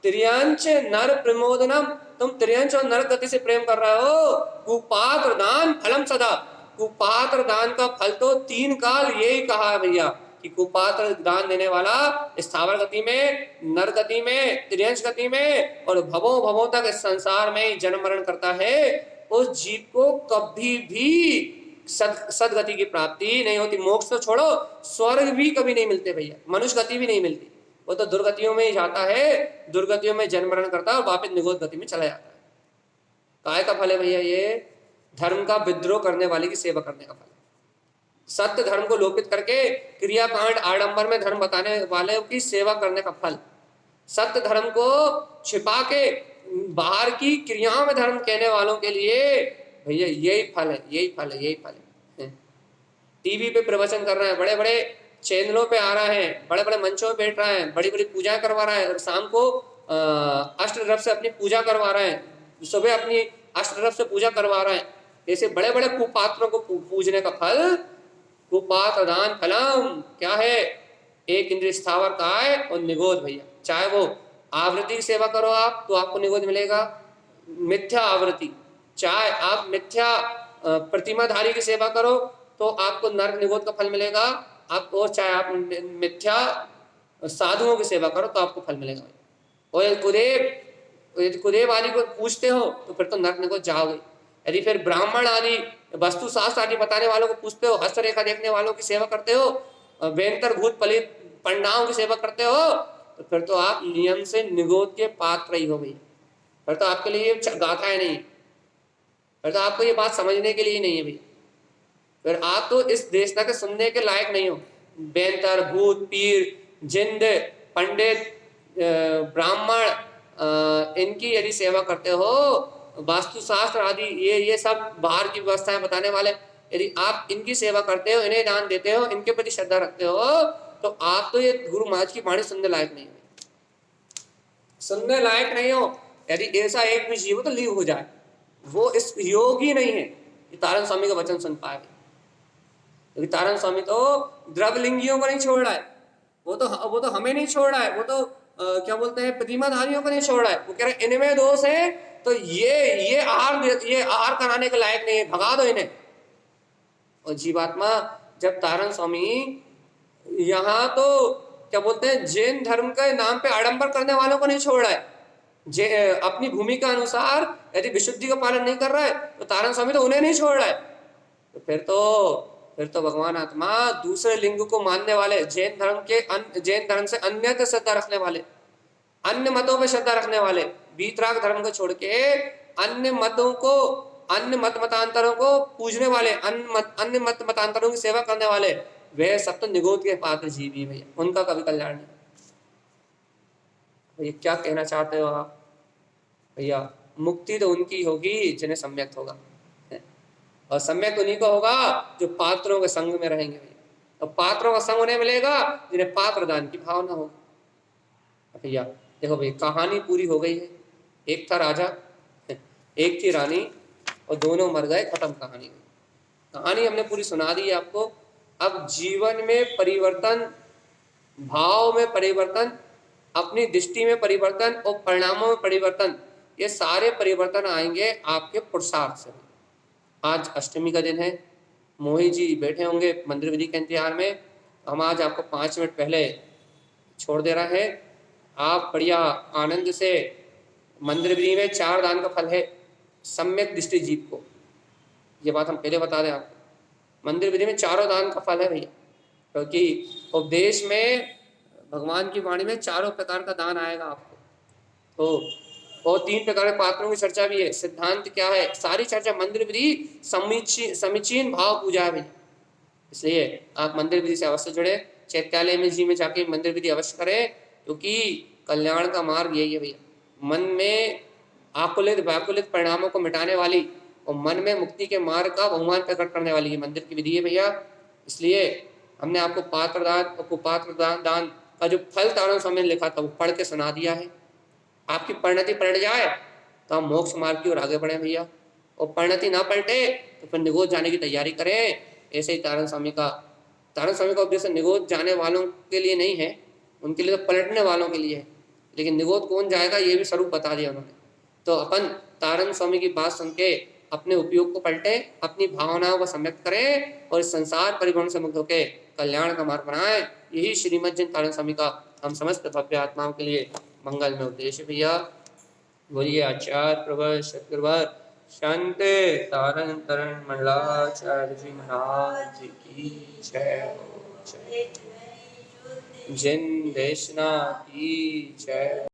त्रियंश नर प्रमोदनम, तुम त्रियंश और नरक गति से प्रेम कर रहे हो। कुपात्र दान फलम सदा, कुपात्र दान का फल तो 3 काल यही कहा है भैया कि कुपात्र दान देने वाला स्थावर गति में, नर गति में, त्रियंश गति में और भवों भवों तक इस संसार में जन्म मरण करता है, उस जीव को कभी भी सदगति की प्राप्ति नहीं होती। मोक्ष तो छोड़ो, स्वर्ग भी कभी नहीं मिलते भैया, मनुष्य गति भी नहीं मिलती, वो तो दुर्गतियों में ही जाता है, दुर्गतियों में जन्म मरण करता है और वापस निगोद गति में चला जाता है। काय का फल है भैया ये? धर्म का विद्रोह करने वाले की सेवा करने का फल। सत्य धर्म को लोपित करके क्रियाकांड आडंबर में धर्म बताने वाले की सेवा करने का फल, सत्य धर्म को छिपा के बाहर की क्रियाओं में धर्म कहने वालों के लिए भैया यही फल है, यही फल है, यही फल है। टीवी पे प्रवचन कर रहे हैं, बड़े बड़े चैनलों पे आ रहा है, बड़े बड़े मंचों पे बैठ रहा है, बड़ी बड़ी पूजाएं करवा रहा है और शाम को अष्टरव से अपनी पूजा करवा रहा है, सुबह अपनी अष्टरव से पूजा करवा रहा है। ऐसे बड़े बड़े कुपात्रों को पूजने का फल, कुपात्र दान फलम क्या है? एक इंद्रिय स्थावर काय और निगोद भैया। चाहे वो आवृत्ति की सेवा करो आप तो आपको निगोद मिलेगा, मिथ्या आवृत्ति, चाहे आप मिथ्या प्रतिमाधारी की सेवा करो तो आपको नरक निगोद का फल मिलेगा, आपको, और चाहे आप मिथ्या साधुओं की सेवा करो तो आपको फल मिलेगा। और कुदेव आदि को पूछते हो तो फिर तो नरक निगोद जाओगे। यदि फिर ब्राह्मण आदि वस्तु शास्त्र आदि बताने वालों को पूछते हो, हस्तरेखा देखने वालों की सेवा करते हो, वेंतर भूत पलित पंडाओं की सेवा करते हो तो फिर तो आप नियम से निगोद के पात्र ही हो भैया। फिर तो आपके लिए गाथा है नहीं, फिर तो आपको ये बात समझने के लिए नहीं है भैया, फिर आप तो इस देशना के सुनने के लायक नहीं हो। बेंतर भूत पीर जिंद पंडित ब्राह्मण इनकी यदि सेवा करते हो, वास्तुशास्त्र आदि ये सब बाहर की व्यवस्थाएं बताने वाले, यदि आप इनकी सेवा करते हो, इन्हें दान देते हो, इनके प्रति श्रद्धा रखते हो तो आप तो ये गुरु महाराज की वाणी सुनने लायक नहीं हो, सुनने लायक नहीं हो। यदि ऐसा एक भी जीव तो लीव हो जाए, वो इस योग ही नहीं है कि तारण स्वामी का वचन सुन पाए। क्योंकि तारण स्वामी तो द्रवलिंगियों को नहीं छोड़ रहा है, वो तो हमें नहीं छोड़ रहा है, वो तो क्या बोलते हैं प्रतिमाधारियों को नहीं छोड़ रहा है। वो कह रहे इनमें दोष है तो ये आहार कराने के लायक नहीं है, भगा दो इन्हें। और जीवात्मा जब तारण स्वामी यहाँ तो क्या बोलते हैं जैन धर्म के नाम पे आडंबर करने वालों को नहीं छोड़ रहा है, अपनी भूमिका अनुसार यदि विशुद्धि का पालन नहीं कर रहा है तो तारण स्वामी तो उन्हें नहीं छोड़ रहा है। तो फिर तो भगवान आत्मा दूसरे लिंग को मानने वाले, जैन धर्म से अन्यत्र श्रद्धा रखने वाले, अन्य मतों पे श्रद्धा रखने वाले, वीतराग धर्म को छोड़ के अन्य मतों को, अन्य मतांतरों को पूजने वाले, अन्य मतांतरों की सेवा करने वाले, वे सब तो निगोद के पात्र जीव ही भैया, उनका कभी कल्याण नहीं। भैया क्या कहना चाहते हो आप? भैया मुक्ति तो उनकी होगी जिन्हें सम्यक होगा, और सम्यक उन्हीं को होगा जो पात्रों के संग में रहेंगे भैया। और पात्रों का संग उन्हें मिलेगा जिन्हें पात्र दान की भावना होगी। भैया देखो भैया कहानी पूरी हो गई है। एक था राजा, एक थी रानी और दोनों मर गए, खत्म कहानी। कहानी हमने पूरी सुना दी है आपको। अब जीवन में परिवर्तन, भाव में परिवर्तन, अपनी दृष्टि में परिवर्तन और परिणामों में परिवर्तन, ये सारे परिवर्तन आएंगे आपके पुरुषार्थ से। आज अष्टमी का दिन है, मोहित जी बैठे होंगे मंदिर विधि के इंतजार में, हम आज आपको 5 मिनट पहले छोड़ दे रहे हैं। आप बढ़िया आनंद से मंदिर विधि में 4 दान का फल है सम्यक दृष्टि जीव को, ये बात हम पहले बता दें आपको। मंदिर विधि में 4 दान का फल है भैया, क्योंकि उपदेश में भगवान की वाणी में 4 प्रकार का दान आएगा आपको। तो और 3 प्रकार के पात्रों की चर्चा भी है। सिद्धांत क्या है? सारी चर्चा मंदिर विधि समीचीन भाव पूजा है भैया। इसलिए आप मंदिर विधि से अवश्य जुड़े, चैत्यालय में जी में जाके मंदिर विधि अवश्य करें, क्योंकि कल्याण का मार्ग यही है भैया। मन में आकुलित व्याकुलित परिणामों को मिटाने वाली और मन में मुक्ति के मार्ग का बहुमान प्रकट करने वाली ये मंदिर की विधि है भैया। इसलिए हमने आपको पात्र दान और कुपात्र दान का जो फल तारण समय लिखा था वो पढ़ के सुना दिया है। आपकी परिणति पलट जाए तो हम मोक्ष मार्ग की ओर आगे बढ़े भैया, और परिणति ना पलटे तो फिर निगोद जाने की तैयारी करें। ऐसे ही तारण स्वामी का उद्देश्य निगोद जाने वालों के लिए नहीं है, उनके लिए तो पलटने वालों के लिए है। लेकिन निगोद कौन जाएगा ये भी स्वरूप बता दिया उन्होंने। तो अपन तारण स्वामी की बात सुन के अपने उपयोग को पलटे, अपनी भावनाओं को सम्यक करें और इस संसार परिभ्रमण से मुक्त होकर कल्याण का मार्ग बनाएं। यही श्रीमद जिन तारण स्वामी का हम समस्त भव्य आत्माओं के लिए मंगल में उद्देश्य भैया। बोलिए आचार्य प्रभु सतगुरुवार शांति तारण तरण मंडलाचार्य जी महाराज की जय हो। जय जिन देशना की जय।